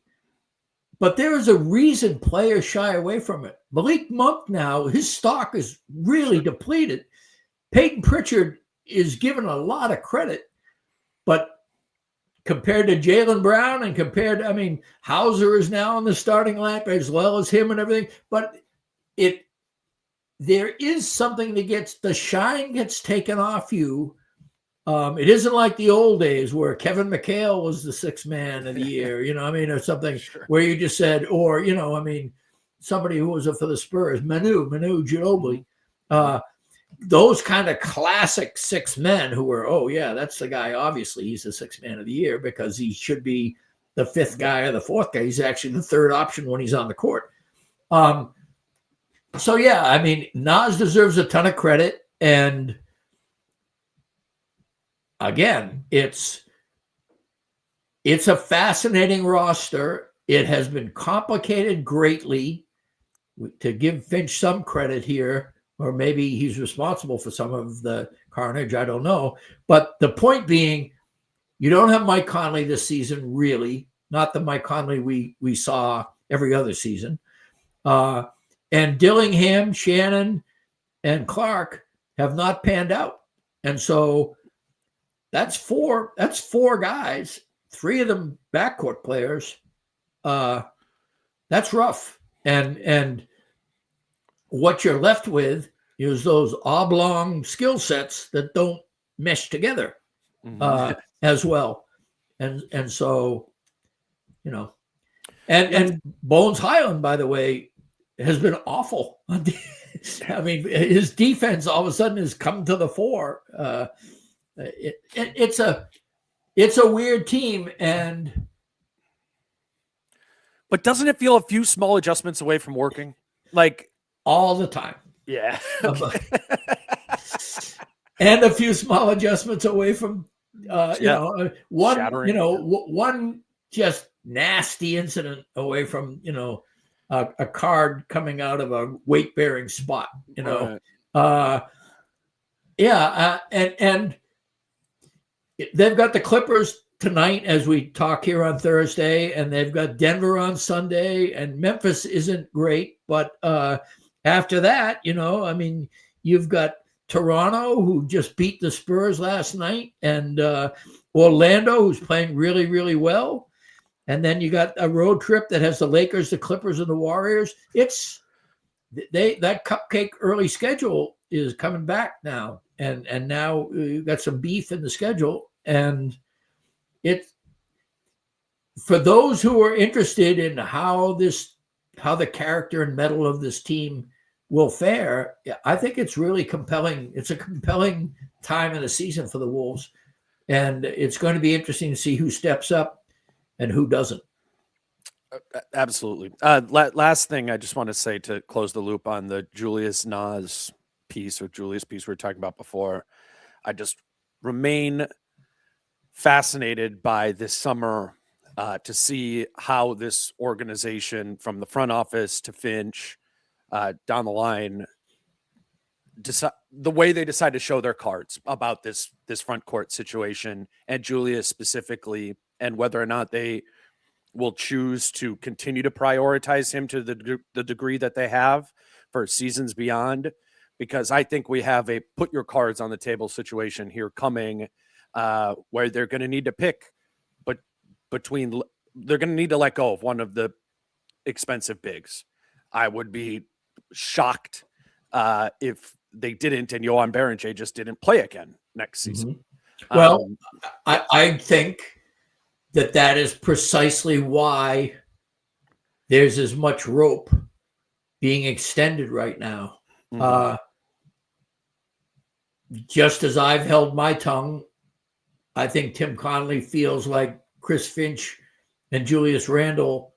S3: but there is a reason players shy away from it. Malik Monk now, his stock is really depleted. Peyton Pritchard is given a lot of credit, but compared to Jaylen Brown and Hauser is now in the starting lineup as well as him and everything, but there is something that the shine gets taken off you. It isn't like the old days where Kevin McHale was the 6th man of the year, or something where you just said, or, somebody who was for the Spurs, Manu Ginobili, those kind of classic 6 men who were, oh yeah, that's the guy. Obviously he's the 6th man of the year because he should be the 5th guy or the 4th guy. He's actually the 3rd option when he's on the court. So yeah, Nas deserves a ton of credit, and again, it's a fascinating roster. It has been complicated greatly. To give Finch some credit here, or maybe he's responsible for some of the carnage, I don't know. But the point being, you don't have Mike Conley this season, really. Not the Mike Conley we saw every other season. And Dillingham, Shannon, and Clark have not panned out. And so that's four guys, 3 of them backcourt players. That's rough. And what you're left with is those oblong skill sets that don't mesh together as well. And so, and Bones Highland, by the way, has been awful. His defense all of a sudden has come to the fore. It's a weird team,
S2: but doesn't it feel a few small adjustments away from working?
S3: All the time.
S2: Yeah.
S3: And a few small adjustments away from, one,
S2: shattering.
S3: One just nasty incident away from, a card coming out of a weight-bearing spot, Right. And they've got the Clippers tonight as we talk here on Thursday, and they've got Denver on Sunday, and Memphis isn't great, but after that, you've got Toronto, who just beat the Spurs last night, and Orlando, who's playing really, really well. and then you got a road trip that has the Lakers, the Clippers, and the Warriors. That cupcake early schedule is coming back now, and now you've got some beef in the schedule, and for those who are interested in how the character and mettle of this team will fare, I think it's really compelling. It's a compelling time in the season for the Wolves, and it's going to be interesting to see who steps up and who doesn't.
S2: Absolutely. Last thing I just want to say to close the loop on the Julius Nas piece or Julius piece we were talking about before. I just remain fascinated by this summer to see how this organization, from the front office to Finch down the line, the way they decide to show their cards about this front court situation and Julius specifically, and whether or not they will choose to continue to prioritize him to the degree that they have for seasons beyond, because I think we have a put your cards on the table situation here coming where they're going to need to pick, but they're going to need to let go of one of the expensive bigs. I would be shocked if they didn't, and Johan Berenger just didn't play again next season.
S3: Well, I think that is precisely why there's as much rope being extended right now. Just as I've held my tongue, I think Tim Connolly feels like Chris Finch and Julius Randle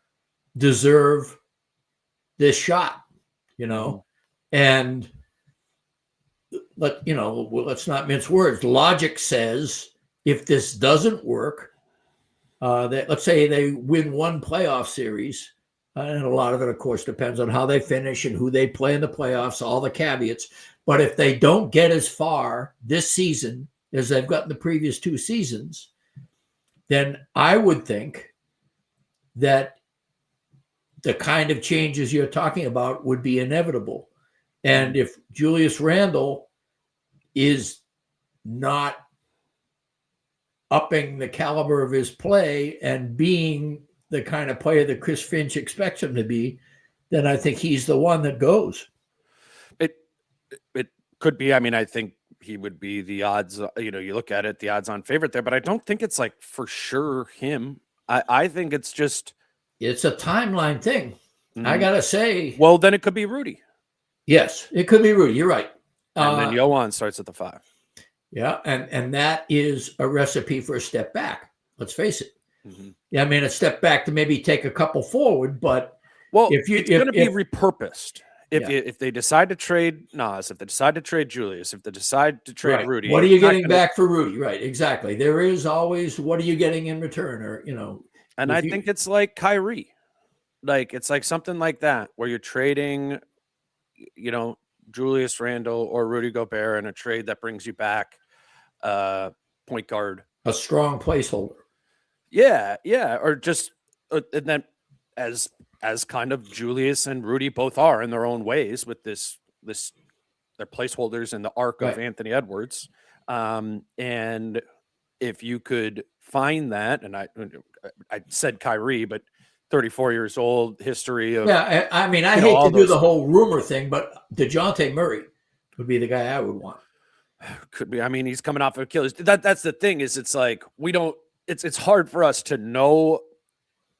S3: deserve this shot, and let's not mince words. Logic says if this doesn't work, that let's say they win one playoff series, and a lot of it, of course, depends on how they finish and who they play in the playoffs, all the caveats. But if they don't get as far this season as they've gotten the previous two seasons, then I would think that the kind of changes you're talking about would be inevitable. And if Julius Randle is not upping the caliber of his play and being the kind of player that Chris Finch expects him to be, then I think he's the one that goes. It
S2: could be. I mean, I think he would be the odds, you look at it, the odds on favorite there, but I don't think it's like for sure him. I think it's a
S3: timeline thing. I got to say.
S2: Well, then it could be Rudy.
S3: Yes, it could be Rudy. You're right.
S2: And then Johan starts at the 5.
S3: Yeah, and that is a recipe for a step back. Let's face it. Yeah, I mean, a step back to maybe take a couple forward, but
S2: it's going to be repurposed. If they decide to trade Nas, if they decide to trade Julius, if they decide to trade Rudy,
S3: what are you getting back for Rudy? Right, exactly. There is always what are you getting in return, or
S2: And I think it's like Kyrie, like it's like something like that where you're trading, Julius Randle or Rudy Gobert in a trade that brings you back point guard,
S3: a strong placeholder.
S2: Yeah, or just and then as kind of Julius and Rudy both are in their own ways with this they're placeholders in the arc of Anthony Edwards. And if you could find that, and I said Kyrie, but 34 years old, history of
S3: I mean, I hate to do the whole rumor thing, but DeJounte Murray would be the guy I would want.
S2: Could be. I mean, he's coming off of Achilles. That's the thing, is it's like it's hard for us to know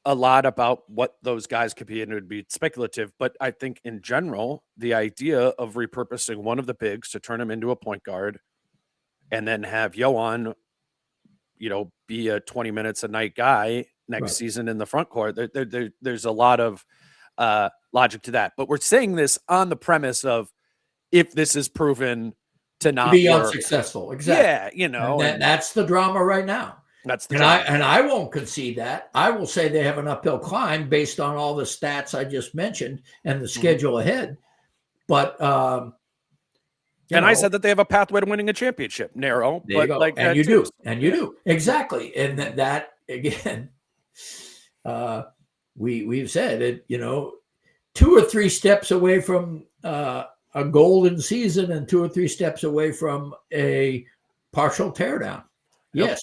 S2: a lot about what those guys could be, and it would be speculative. But I think in general, the idea of repurposing one of the bigs to turn him into a point guard and then have Johan, be a 20 minutes a night guy next season in the front court, there's a lot of logic to that. But we're saying this on the premise of if this is proven to not
S3: be
S2: work,
S3: unsuccessful. Exactly.
S2: Yeah,
S3: and that's the drama right now.
S2: That's the
S3: I won't concede that. I will say they have an uphill climb based on all the stats I just mentioned and the schedule ahead. But
S2: I said that they have a pathway to winning a championship. Narrow,
S3: but like you do exactly. And that again, we've said it. 2 or 3 steps away from a golden season and 2 or 3 steps away from a partial teardown. Yes.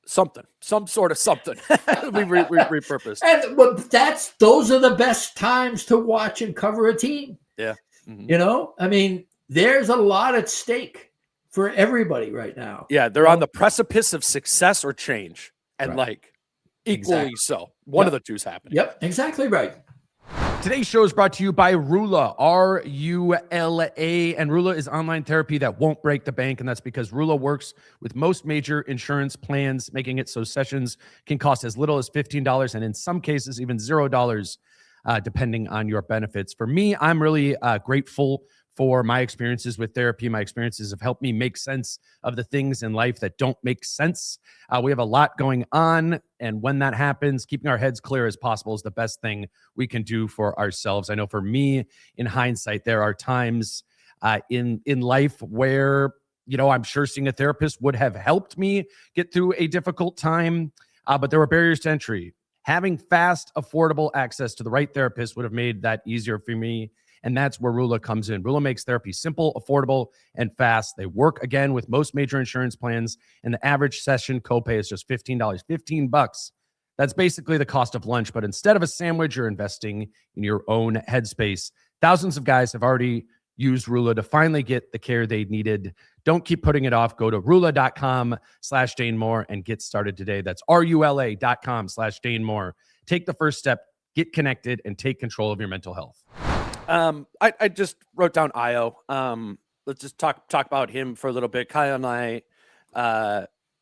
S2: some sort of something. we repurposed.
S3: But those are the best times to watch and cover a team.
S2: Yeah. Mm-hmm.
S3: You know, I mean, there's a lot at stake for everybody right now.
S2: Yeah, they're on the precipice of success or change, and like equally so. One of the two's happening.
S3: Yep, exactly right.
S2: Today's show is brought to you by Rula, R-U-L-A, and Rula is online therapy that won't break the bank, and that's because Rula works with most major insurance plans, making it so sessions can cost as little as $15 and in some cases even $0, depending on your benefits. For me, I'm really grateful for my experiences with therapy. My experiences have helped me make sense of the things in life that don't make sense. We have a lot going on, and when that happens, keeping our heads clear as possible is the best thing we can do for ourselves. I know for me, in hindsight, there are times in life where, you know, I'm sure seeing a therapist would have helped me get through a difficult time, but there were barriers to entry. Having fast, affordable access to the right therapist would have made that easier for me. And that's where Rula comes in. Rula makes therapy simple, affordable, and fast. They work, again, with most major insurance plans, and the average session copay is just $15. $15. That's basically the cost of lunch, but instead of a sandwich, you're investing in your own headspace. Thousands of guys have already used Rula to finally get the care they needed. Don't keep putting it off. Go to rula.com/DaneMoore and get started today. That's RULA.com/DaneMoore. Take the first step, get connected, and take control of your mental health. I just wrote down Ayo. Let's just talk about him for a little bit. Kyle and I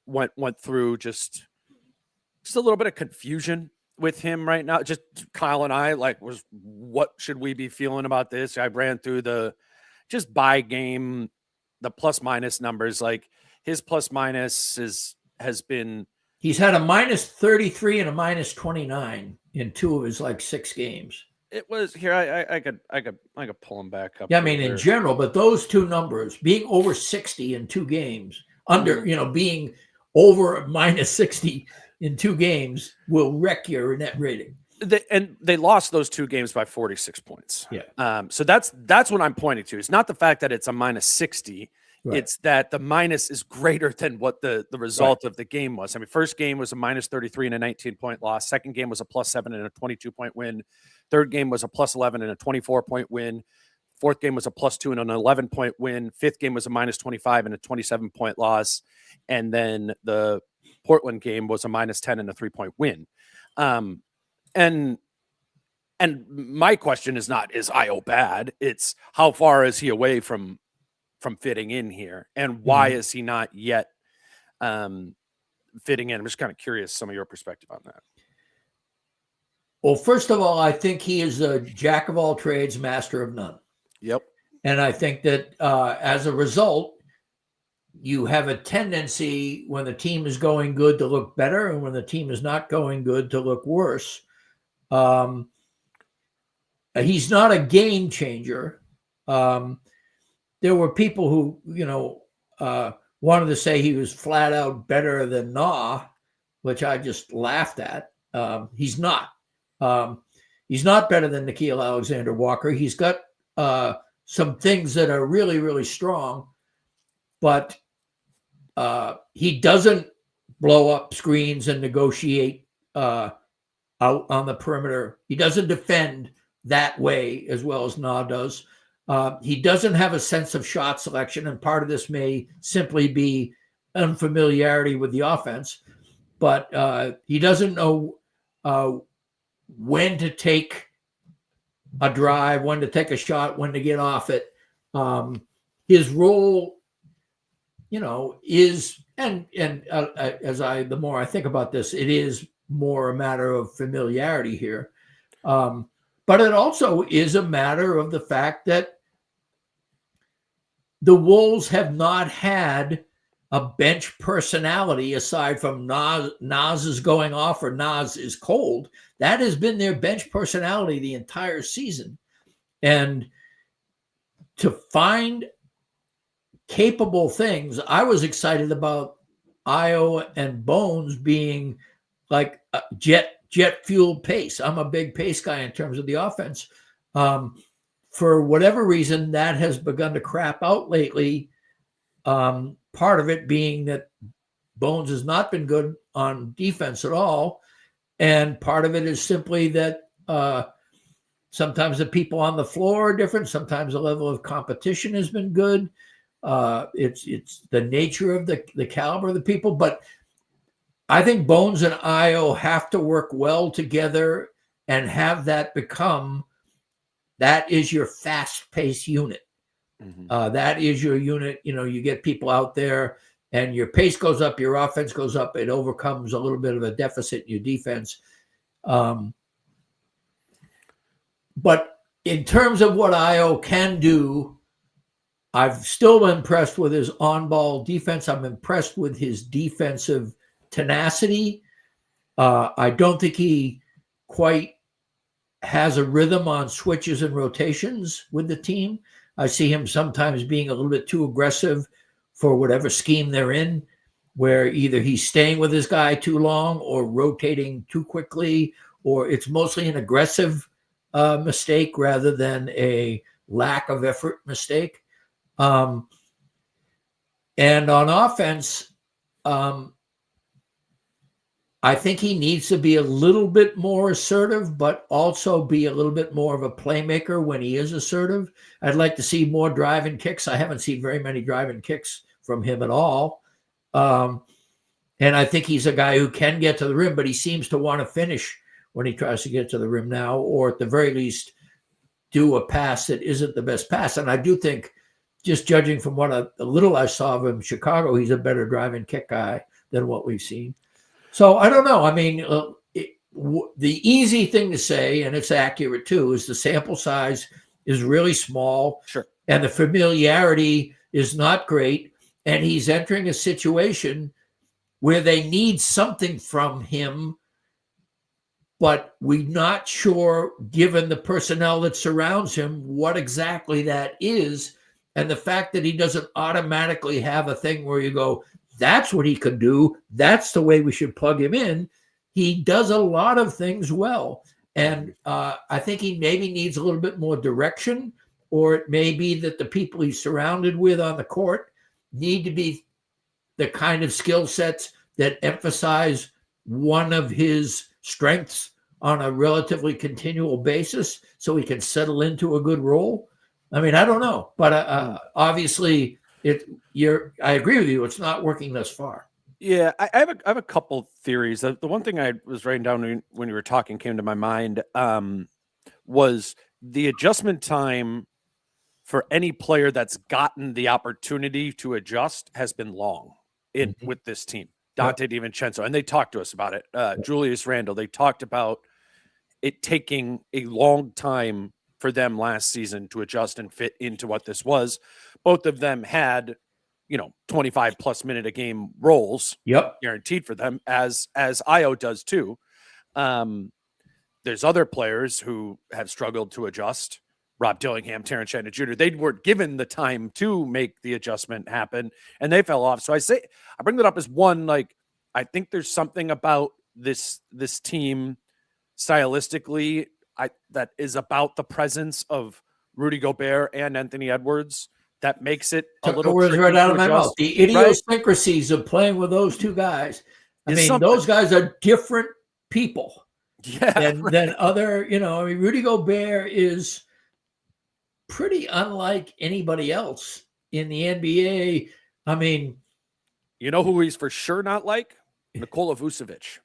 S2: went through just a little bit of confusion with him right now. Just Kyle and I, like, what should we be feeling about this? I ran through the just by game, the plus minus numbers. Like, his plus minus has been,
S3: he's had a -33 and a -29 in 2 of his 6 games.
S2: It was here. I could pull him back up.
S3: Yeah, I mean, in general, but those 2 numbers, being over 60 in 2 games, being over -60 in 2 games will wreck your net rating.
S2: They lost those 2 games by 46 points.
S3: Yeah.
S2: So that's what I'm pointing to. It's not the fact that it's a -60. Right. It's that the minus is greater than what the result of the game was. I mean, first game was a -33 and a 19-point loss. Second game was a +7 and a 22-point win. Third game was a +11 and a 24-point win. Fourth game was a +2 and an 11-point win. Fifth game was a -25 and a 27-point loss. And then the Portland game was a -10 and a 3-point win. And my question is not, is Ayo bad? It's how far is he away from fitting in here, and why is he not yet fitting in? I'm just kind of curious some of your perspective on that.
S3: Well, first of all, I think he is a jack of all trades, master of none.
S2: Yep.
S3: And I think that as a result, you have a tendency when the team is going good to look better, and when the team is not going good to look worse. He's not a game changer. There were people who, wanted to say he was flat out better than Nah, which I just laughed at. He's not. He's not better than Nickeil Alexander-Walker. He's got some things that are really, really strong, but he doesn't blow up screens and negotiate out on the perimeter. He doesn't defend that way as well as Nah does. He doesn't have a sense of shot selection, and part of this may simply be unfamiliarity with the offense, but he doesn't know when to take a drive, when to take a shot, when to get off it. His role, is, the more I think about this, it is more a matter of familiarity here. But it also is a matter of the fact that the Wolves have not had a bench personality aside from Nas is going off or Nas is cold. That has been their bench personality the entire season. And to find capable things, I was excited about Ayo and Bones being like a jet fueled pace. I'm a big pace guy in terms of the offense. For whatever reason, that has begun to crap out lately. Part of it being that Bones has not been good on defense at all. And part of it is simply that sometimes the people on the floor are different. Sometimes the level of competition has been good. It's the nature of the caliber of the people. But I think Bones and Ayo have to work well together and have that become, that is your fast-paced unit. That is your unit. You get people out there and your pace goes up, your offense goes up. It overcomes a little bit of a deficit in your defense. But in terms of what Ayo can do, I've still been impressed with his on-ball defense. I'm impressed with his defensive tenacity. I don't think he quite has a rhythm on switches and rotations with the team. I see him sometimes being a little bit too aggressive for whatever scheme they're in, where either he's staying with his guy too long or rotating too quickly, or it's mostly an aggressive mistake rather than a lack of effort mistake. And on offense, I think he needs to be a little bit more assertive, but also be a little bit more of a playmaker when he is assertive. I'd like to see more driving kicks. I haven't seen very many driving kicks from him at all. And I think he's a guy who can get to the rim, but he seems to want to finish when he tries to get to the rim now, or at the very least do a pass that isn't the best pass. And I do think, just judging from what a little I saw of him in Chicago, he's a better driving kick guy than what we've seen. So I don't know. I mean, the easy thing to say, and it's accurate too, is the sample size is really small.
S2: Sure.
S3: And the familiarity is not great. And he's entering a situation where they need something from him, but we're not sure, given the personnel that surrounds him, what exactly that is. And the fact that he doesn't automatically have a thing where you go, that's what he could do, that's the way we should plug him in. He does a lot of things well. And I think he maybe needs a little bit more direction, or it may be that the people he's surrounded with on the court need to be the kind of skill sets that emphasize one of his strengths on a relatively continual basis so he can settle into a good role. I mean, I don't know, but obviously I agree with you. It's not working thus far.
S2: Yeah, I have a couple theories. The one thing I was writing down when you were talking came to my mind was the adjustment time for any player that's gotten the opportunity to adjust has been long with this team. Dante DiVincenzo, and they talked to us about it. Julius Randle, they talked about it taking a long time for them last season to adjust and fit into what this was. Both of them had, 25 plus minute a game roles guaranteed for them, as Ayo does too. There's other players who have struggled to adjust. Rob Dillingham, Terrence Shannon Jr., they weren't given the time to make the adjustment happen, and they fell off. So I bring that up as one, I think there's something about this team stylistically that is about the presence of Rudy Gobert and Anthony Edwards that makes it a little tricky
S3: right out
S2: to
S3: of my
S2: adjust.
S3: mouth. The idiosyncrasies of playing with those two guys. I mean, those guys are different people than other, Rudy Gobert is pretty unlike anybody else in the NBA. I mean,
S2: you know who he's for sure not like? Nikola Vucevic.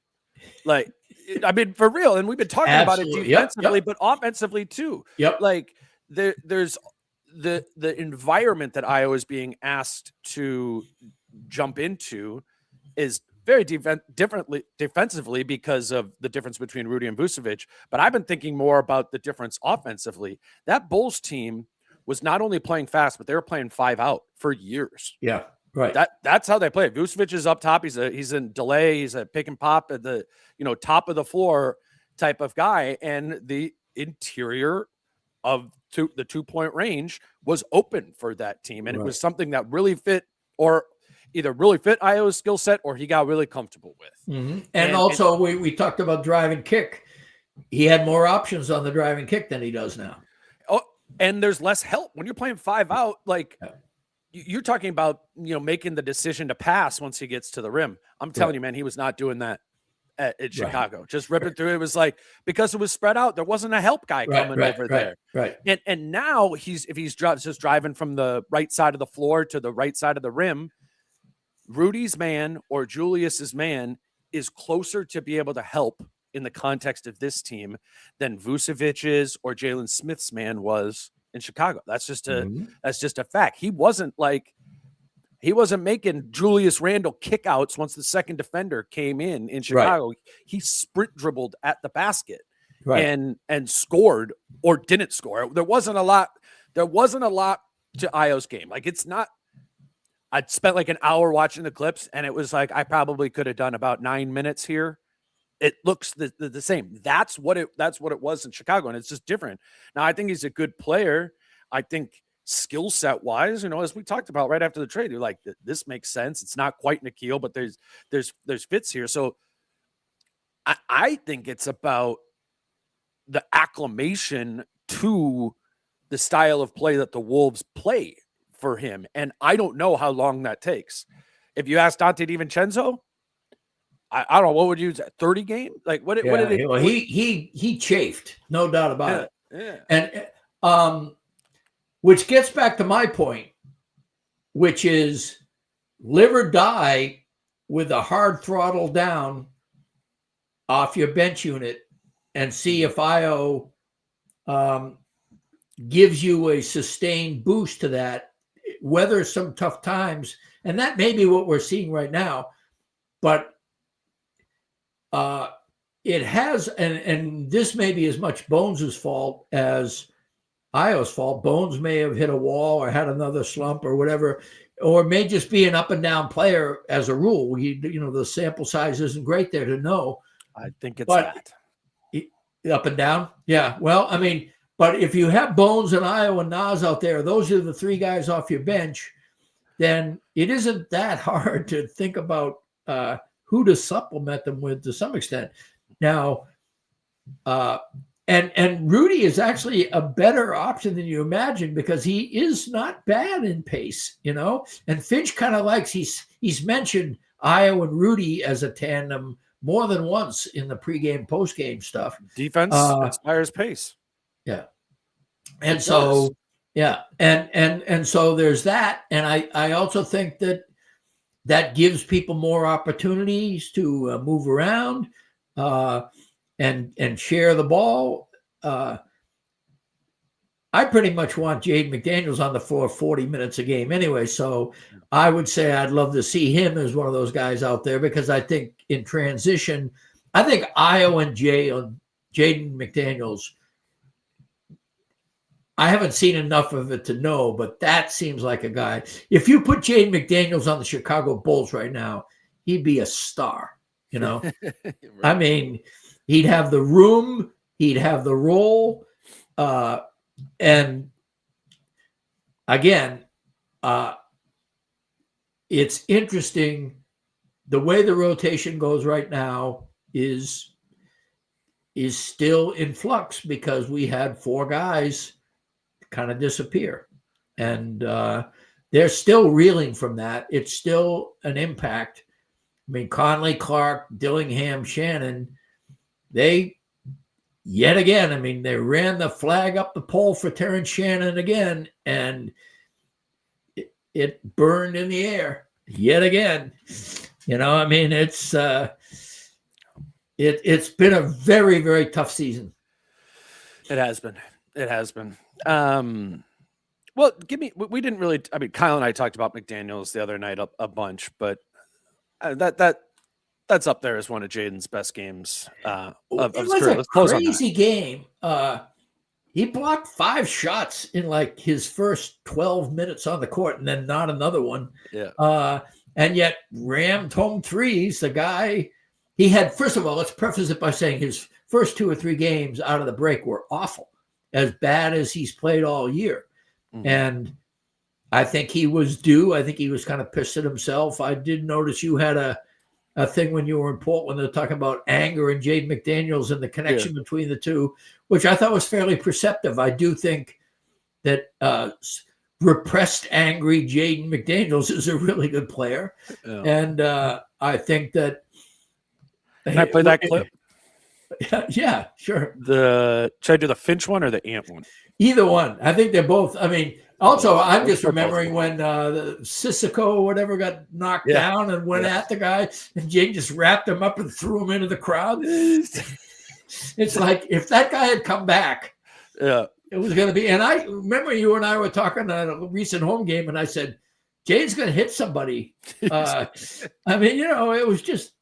S2: For real. And we've been talking about it defensively, but offensively too. There's the environment that Ayo is being asked to jump into is very differently defensively because of the difference between Rudy and Vucevic. But I've been thinking more about the difference offensively. That Bulls team was not only playing fast, but they were playing 5 out for years.
S3: Yeah. Right.
S2: That's how they play. Vucevic is up top. He's in delay. He's a pick and pop at the top of the floor type of guy. And the interior of the 2-point range was open for that team. And it was something that really fit, or either really fit Ayo's skill set, or he got really comfortable with.
S3: Mm-hmm. And also we talked about drive and kick. He had more options on the drive and kick than he does now.
S2: Oh, and there's less help when you're playing 5 out. you're talking about, making the decision to pass once he gets to the rim. I'm telling you, man, he was not doing that at Chicago. Just ripping through. It was like, because it was spread out, there wasn't a help guy coming over there.
S3: Right.
S2: And now if he's just driving from the right side of the floor to the right side of the rim, Rudy's man or Julius's man is closer to be able to help in the context of this team than Vucevic's or Jalen Smith's man was in Chicago. That's just a fact. He wasn't making Julius Randle kickouts once the second defender came in Chicago. Right. He sprint dribbled at the basket and scored or didn't score. There wasn't a lot to Ayo's game. Like, it's not. I'd spent like an hour watching the clips, and it was like I probably could have done about 9 minutes here. It looks the same. That's what it was in Chicago, and it's just different. Now, I think he's a good player. I think skill set wise, as we talked about right after the trade, you're like, this makes sense. It's not quite Nikhil, but there's fits here. So I think it's about the acclimation to the style of play that the Wolves play for him. And I don't know how long that takes. If you ask Dante DiVincenzo, I don't know, what would you say, 30 games? Like what did it?
S3: Well, he chafed, no doubt about it.
S2: Yeah.
S3: And which gets back to my point, which is live or die with a hard throttle down off your bench unit and see if Ayo gives you a sustained boost to that, weather some tough times. And that may be what we're seeing right now. But it has, and this may be as much Bones' fault as Ayo's fault. Bones may have hit a wall or had another slump or whatever, or may just be an up and down player as a rule. The sample size isn't great there to know.
S2: I think it's that.
S3: Up and down? Yeah. Well, I mean, but if you have Bones and Ayo and Nas out there, those are the three guys off your bench, then it isn't that hard to think about who to supplement them with to some extent. Now, and Rudy is actually a better option than you imagine because he is not bad in pace, and Finch kind of likes, he's mentioned Ayo and Rudy as a tandem more than once in the pregame, postgame stuff.
S2: Defense inspires pace.
S3: Yeah. And so, yeah. And so there's that. And I also think that gives people more opportunities to move around and share the ball. I pretty much want Jaden McDaniels on the floor 40 minutes a game anyway. So I would say I'd love to see him as one of those guys out there because I think in transition, I think Ayo and Jaden McDaniels, I haven't seen enough of it to know, but that seems like a guy. If you put Jaden McDaniels on the Chicago Bulls right now, he'd be a star, Right. I mean, he'd have the room, he'd have the role. And again, it's interesting. The way the rotation goes right now is still in flux because we had four guys kind of disappear. And they're still reeling from that. It's still an impact. I mean, Conley, Clark, Dillingham, Shannon, they ran the flag up the pole for Terrence Shannon again, and it burned in the air yet again. It's been a very, very tough season.
S2: It has been. Well, we didn't really, Kyle and I talked about McDaniels the other night a bunch, but that's up there as one of Jaden's best games of his career. Let's close on that. It was a crazy game.
S3: He blocked 5 shots in like his first 12 minutes on the court and then not another one.
S2: Yeah.
S3: And yet rammed home threes. The guy, he had, first of all, let's preface it by saying his first 2 or 3 games out of the break were awful, as bad as he's played all year. Mm-hmm. And I think he was due. I think he was kind of pissed at himself. I did notice you had a thing when you were in Portland, they're talking about anger and Jaden McDaniels and the connection between the two, which I thought was fairly perceptive. I do think that repressed, angry Jaden McDaniels is a really good player.
S2: Yeah.
S3: And I think that.
S2: Can I play that clip?
S3: Yeah, sure.
S2: Should I do the Finch one or the Ant one?
S3: Either one. I think they're both. I mean, also, I'm just remembering when Sissoko or whatever got knocked down and went at the guy, and Jaden just wrapped him up and threw him into the crowd. It's like if that guy had come back, it was going to be. And I remember you and I were talking at a recent home game, and I said, Jaden's going to hit somebody. I mean, it was just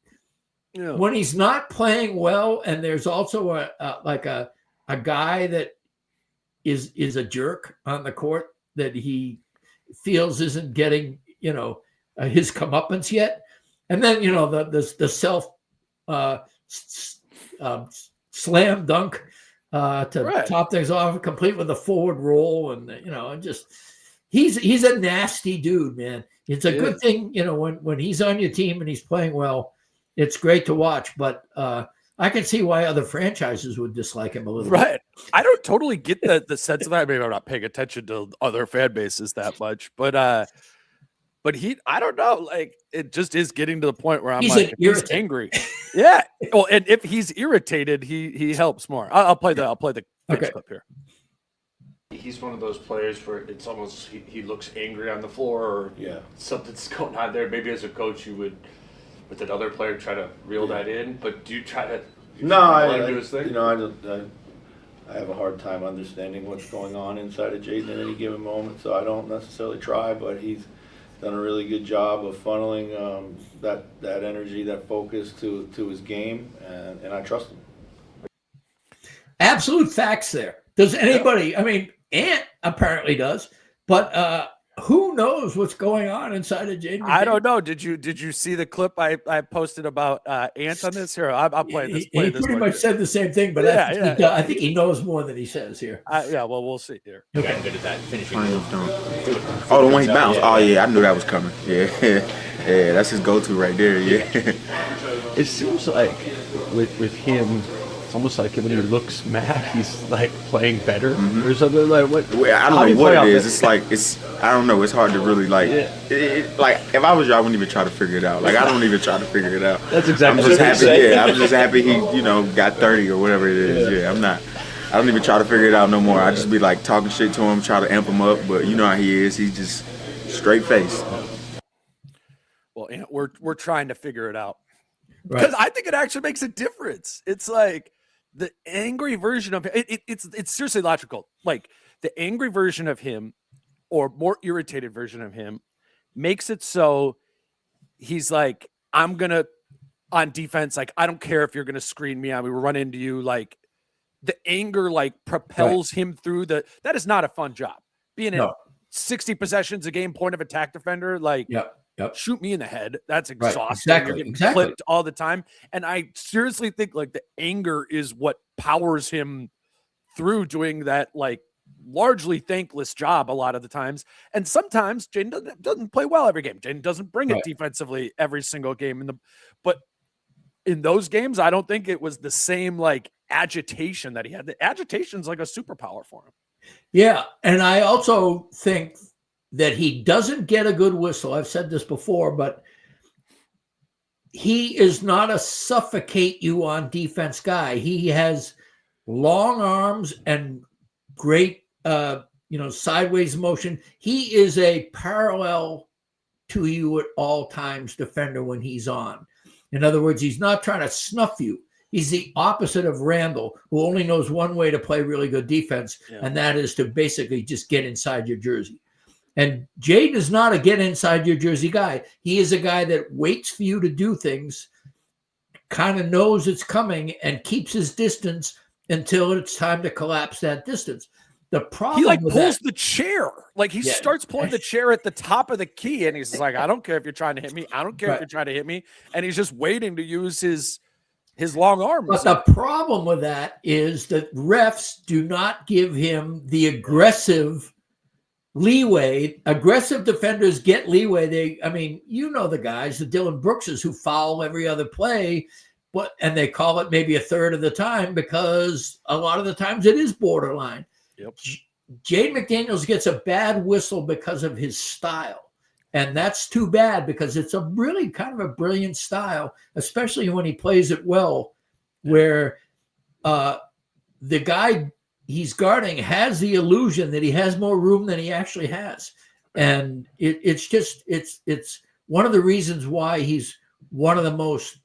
S3: when he's not playing well, and there's also a guy that is a jerk on the court that he feels isn't getting, his comeuppance yet. And then, the self slam dunk to top things off, complete with a forward roll. And, just he's a nasty dude, man. It's a good thing, when he's on your team and he's playing well, it's great to watch. But I can see why other franchises would dislike him a little bit.
S2: Right. I don't totally get the sense of that. Maybe I'm not paying attention to other fan bases that much, but I don't know. Like, it just is getting to the point where he's angry. Yeah. Well, and if he's irritated, he helps more. I'll play the clip here.
S4: He's one of those players where it's almost he looks angry on the floor, or something's going on there. Maybe as a coach, you would, with another player, try to reel that in. But do you try to?
S5: I have a hard time understanding what's going on inside of Jaden at any given moment, so I don't necessarily try. But he's done a really good job of funneling that energy, that focus to his game, and I trust him.
S3: Absolute facts there. Does anybody? I mean, Ant apparently does, but who knows what's going on inside of Jaden?
S2: I don't know. Did you see the clip I posted about Ant on this? Here, I'll play this.
S3: He pretty much said the same thing, but I think he knows more than he says here.
S2: Well, we'll see here.
S4: Okay. Good at that finishing.
S6: Oh, the one he bounced. Oh yeah, I knew that was coming. Yeah, that's his go-to right there. Yeah.
S7: It seems like with him, it's almost like when he looks mad, he's like playing better or something. Like what?
S6: Well, I don't know what it is. It's like I don't know. It's hard to really like. Like if I was you, I wouldn't even try to figure it out. Like I don't even try to figure it out.
S7: That's exactly.
S6: I'm just happy. Yeah, I'm just happy he got 30 or whatever it is. Yeah, I'm not. I don't even try to figure it out no more. I just be like talking shit to him, try to amp him up. But you know how he is. He's just straight face.
S2: Well, we're trying to figure it out because I think it actually makes a difference. It's like the angry version of it's seriously logical. Like the angry version of him or more irritated version of him makes it so he's like, I'm gonna on defense, like I don't care if you're gonna screen me, I will run into you. Like the anger like propels him through that is not a fun job. Being in 60 possessions a game point of attack defender, like shoot me in the head. That's exhausting. You're getting clipped all the time. And I seriously think like the anger is what powers him through doing that like largely thankless job a lot of the times. And sometimes Jaden doesn't play well every game. Jaden doesn't bring it defensively every single game. But in those games, I don't think it was the same like agitation that he had. The agitation's like a superpower for him.
S3: Yeah. And I also think that he doesn't get a good whistle. I've said this before, but he is not a suffocate you on defense guy. He has long arms and great, sideways motion. He is a parallel to you at all times defender when he's on. In other words, he's not trying to snuff you. He's the opposite of Randle, who only knows one way to play really good defense, and that is to basically just get inside your jersey. And Jaden is not a get inside your jersey guy. He is a guy that waits for you to do things, kind of knows it's coming, and keeps his distance until it's time to collapse that distance. The problem
S2: he like pulls the chair, like he starts pulling the chair at the top of the key, and he's like, "I don't care if you're trying to hit me. I don't care if you're trying to hit me," and he's just waiting to use his long arms.
S3: But the problem with that is that refs do not give him the aggressive leeway. Aggressive defenders get leeway. The guys, the Dylan Brookses who foul every other play, and they call it maybe a third of the time because a lot of the times it is borderline. Jaden McDaniels gets a bad whistle because of his style. And that's too bad because it's a really kind of a brilliant style, especially when he plays it well, where the guy he's guarding has the illusion that he has more room than he actually has. And it's one of the reasons why he's one of the most,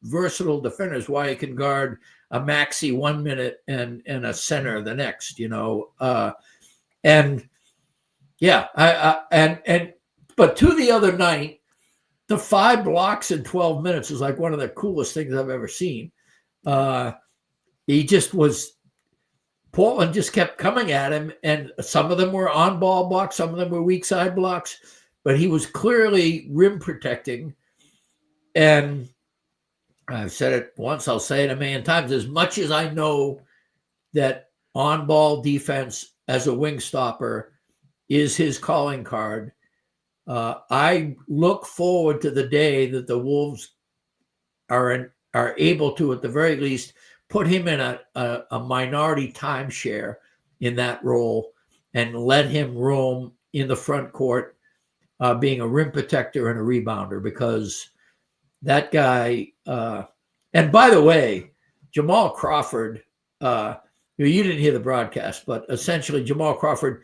S3: versatile defenders, why he can guard a maxi 1 minute and a center the next, but to the other night, the 5 blocks in 12 minutes is like one of the coolest things I've ever seen. Portland just kept coming at him, and some of them were on ball blocks, some of them were weak side blocks, but he was clearly rim protecting. And I've said it once, I'll say it a million times. As much as I know that on-ball defense as a wing stopper is his calling card, I look forward to the day that the Wolves are able to, at the very least, put him in a minority timeshare in that role and let him roam in the front court, being a rim protector and a rebounder, because that guy, and by the way, Jamal Crawford, you didn't hear the broadcast, but essentially Jamal Crawford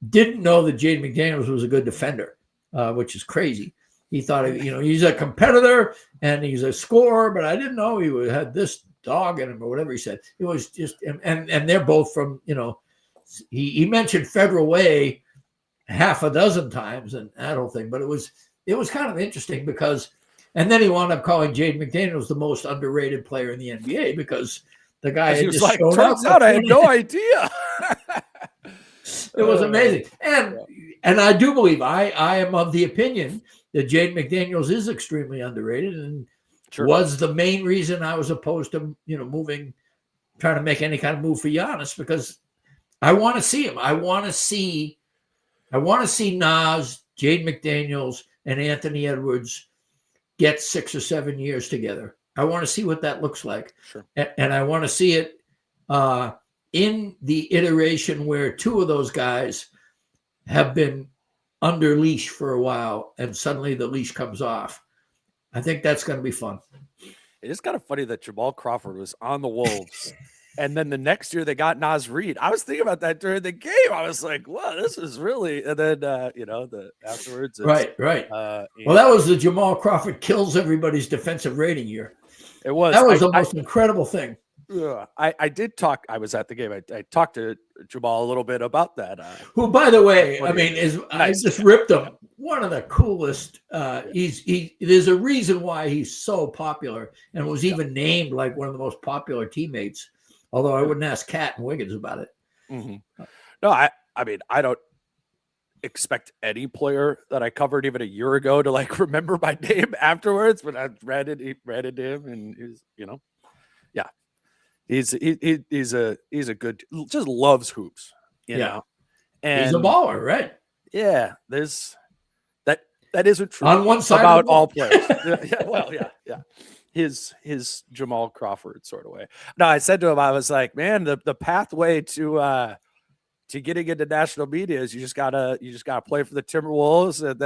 S3: didn't know that Jaden McDaniels was a good defender, which is crazy. He thought, he's a competitor and he's a scorer, but I didn't know he had this dog in him or whatever he said. It was just, and they're both from, he mentioned Federal Way half a dozen times and that whole thing, but it was kind of interesting because, and then he wound up calling Jaden McDaniels the most underrated player in the NBA because the guy had just shown
S2: turns
S3: up.
S2: out I had no idea.
S3: It was amazing. And I do believe I am of the opinion that Jaden McDaniels is extremely underrated and was the main reason I was opposed to, trying to make any kind of move for Giannis, because I want to see him. I want to see Nas, Jaden McDaniels, and Anthony Edwards get 6 or 7 years together. I want to see what that looks like.
S2: Sure.
S3: And I want to see it in the iteration where 2 of those guys have been under leash for a while and suddenly the leash comes off. I think that's going to be fun.
S2: It is kind of funny that Jamal Crawford was on the Wolves and then the next year they got Nas Reed. I was thinking about that during the game. I was like, wow, this is really, and then, the afterwards.
S3: Right. Well, that was the Jamal Crawford kills everybody's defensive rating year.
S2: It was.
S3: That was the most incredible thing.
S2: I did talk. I was at the game. I talked to Jamal a little bit about that.
S3: Who, by the way, I just ripped him. One of the coolest. There's a reason why he's so popular and was even named like one of the most popular teammates. Although I wouldn't ask Cat and Wiggins about it.
S2: Mm-hmm. No, I don't expect any player that I covered even a year ago to like remember my name afterwards. But I read it him, and he's He's a good, just loves hoops, you know. And
S3: he's a baller, right?
S2: Yeah, there's that isn't true
S3: on one side
S2: about all players. Yeah. His Jamal Crawford sort of way. No, I said to him, I was like, man, the pathway to getting into national media is you just gotta play for the Timberwolves, and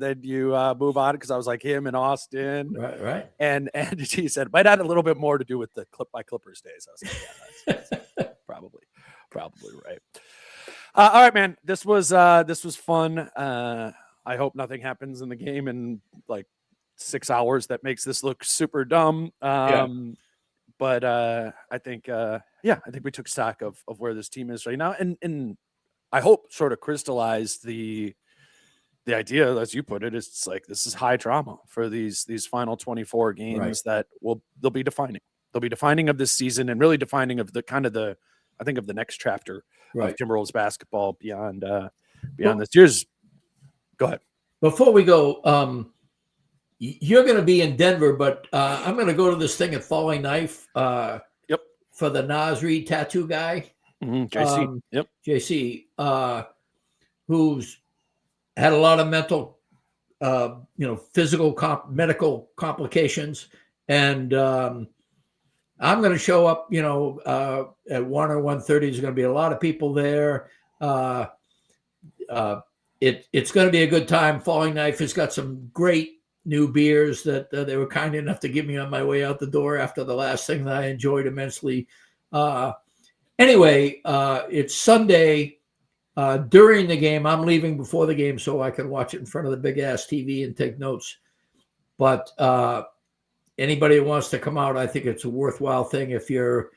S2: then you move on, because I was like him in Austin,
S3: right.
S2: And he said might have a little bit more to do with the Clippers days. I was like, yeah, that's probably right. All right, man, this was fun. I hope nothing happens in the game in like 6 hours that makes this look super dumb. But I think we took stock of where this team is right now, and I hope sort of crystallized the idea, as you put it, is it's like this is high trauma for these final 24 games that they'll be defining. They'll be defining of this season and really defining of the next chapter of Timberwolves basketball beyond this year's. Go ahead. Before we go,
S3: you're going to be in Denver, but I'm going to go to this thing at Falling Knife. For the Nas Reed tattoo guy,
S2: JC.
S3: JC, who's had a lot of mental, physical, medical complications, and I'm going to show up, at 1 or 1:30. There's going to be a lot of people there. It's going to be a good time. Falling Knife has got some great new beers that they were kind enough to give me on my way out the door after the last thing that I enjoyed immensely. Anyway, it's Sunday during the game. I'm leaving before the game so I can watch it in front of the big ass TV and take notes. But anybody who wants to come out, I think it's a worthwhile thing. If you're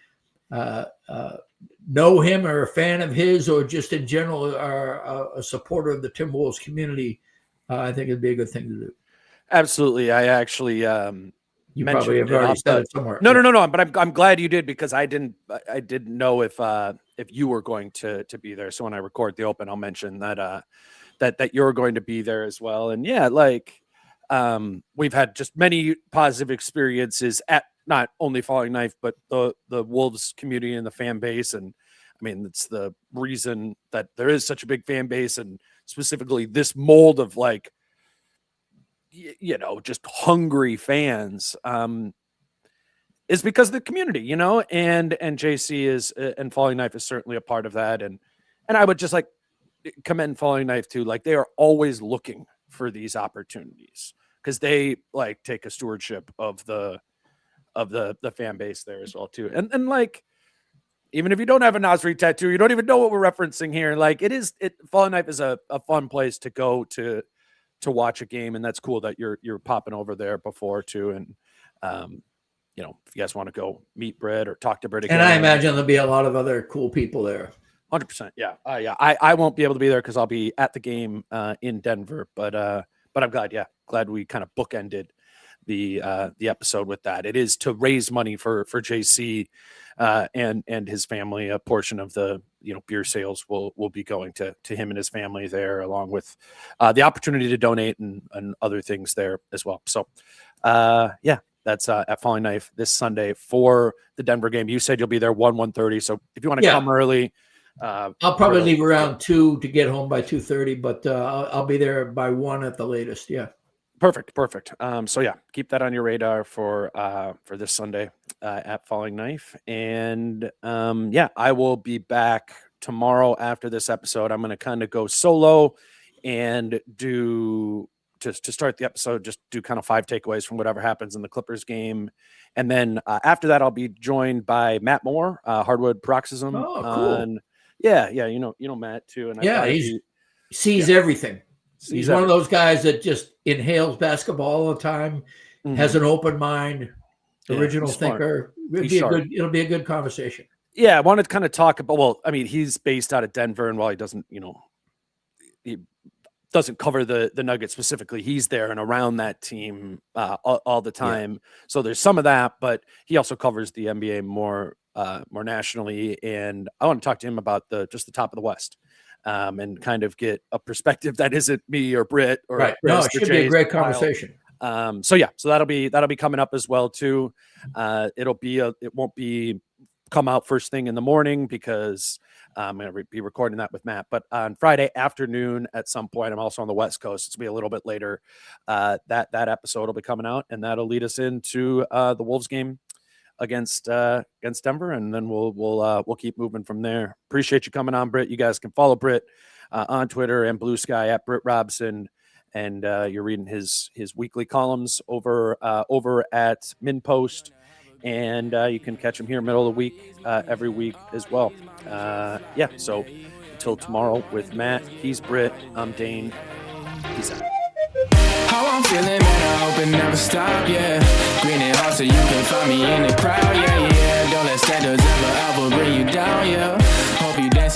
S3: know him or a fan of his, or just in general are a supporter of the Timberwolves community, I think it'd be a good thing to do.
S2: Absolutely. I actually
S3: you probably have already said it somewhere.
S2: No. But I'm glad you did, because I didn't know if you were going to be there. So when I record the open, I'll mention that that you're going to be there as well. And yeah, like we've had just many positive experiences at not only Falling Knife, but the Wolves community and the fan base. And I mean, it's the reason that there is such a big fan base, and specifically this mold of like, just hungry fans, is because of the community, and JC is, and Falling Knife is certainly a part of that. And I would just like commend Falling Knife too. Like, they are always looking for these opportunities, because they like take a stewardship of the fan base there as well too. And like, even if you don't have a Nasri tattoo, you don't even know what we're referencing here. Like, Falling Knife is a fun place to go to watch a game, and that's cool that you're popping over there before too. And if you guys want to go meet Britt or talk to Britt again,
S3: and I imagine there'll be a lot of other cool people there.
S2: 100%, yeah. I won't be able to be there because I'll be at the game in Denver, but I'm glad we kind of bookended the episode with that. It is to raise money for JC and his family. A portion of the beer sales will be going to him and his family there, along with the opportunity to donate and other things there as well. So that's at Falling Knife this Sunday for the Denver game. You said you'll be there 1:30. So if you want to come early,
S3: I'll probably leave around 2 to get home by 2:30, but I'll be there by 1 at the latest. Yeah.
S2: Perfect. So yeah, keep that on your radar for this Sunday at Falling Knife. And I will be back tomorrow after this episode. I'm going to kind of go solo and do to start the episode, just do kind of 5 takeaways from whatever happens in the Clippers game. And then after that, I'll be joined by Matt Moore, Hardwood Paroxysm.
S3: Oh, cool.
S2: You know Matt too. And
S3: he sees everything. He's one of those guys that just inhales basketball all the time, has an open mind, original thinker. It'll be a good conversation.
S2: Yeah, I wanted to kind of talk about, he's based out of Denver, and while he doesn't, he doesn't cover the Nuggets specifically, he's there and around that team all the time. Yeah. So there's some of that, but he also covers the NBA more nationally. And I want to talk to him about the top of the West. And kind of get a perspective that isn't me or Britt or
S3: right. No, it should be a great conversation.
S2: So that'll be coming up as well too. It won't be come out first thing in the morning because I'm going to be recording that with Matt. But on Friday afternoon at some point, I'm also on the West Coast. It's going to be a little bit later. That episode will be coming out, and that'll lead us into the Wolves game against Denver, and then we'll keep moving from there. Appreciate you coming on, Britt. You guys can follow Britt on Twitter and Blue Sky at Britt Robson, and you're reading his weekly columns over at MinPost, and you can catch him here middle of the week every week as well. So until tomorrow with Matt, he's Britt, I'm Dane. Peace out.
S1: How I'm feeling, man, I hope it never stop, yeah. Green and hot so you can find me in the crowd, yeah. Don't let standards ever bring you down, yeah. Hope you dance.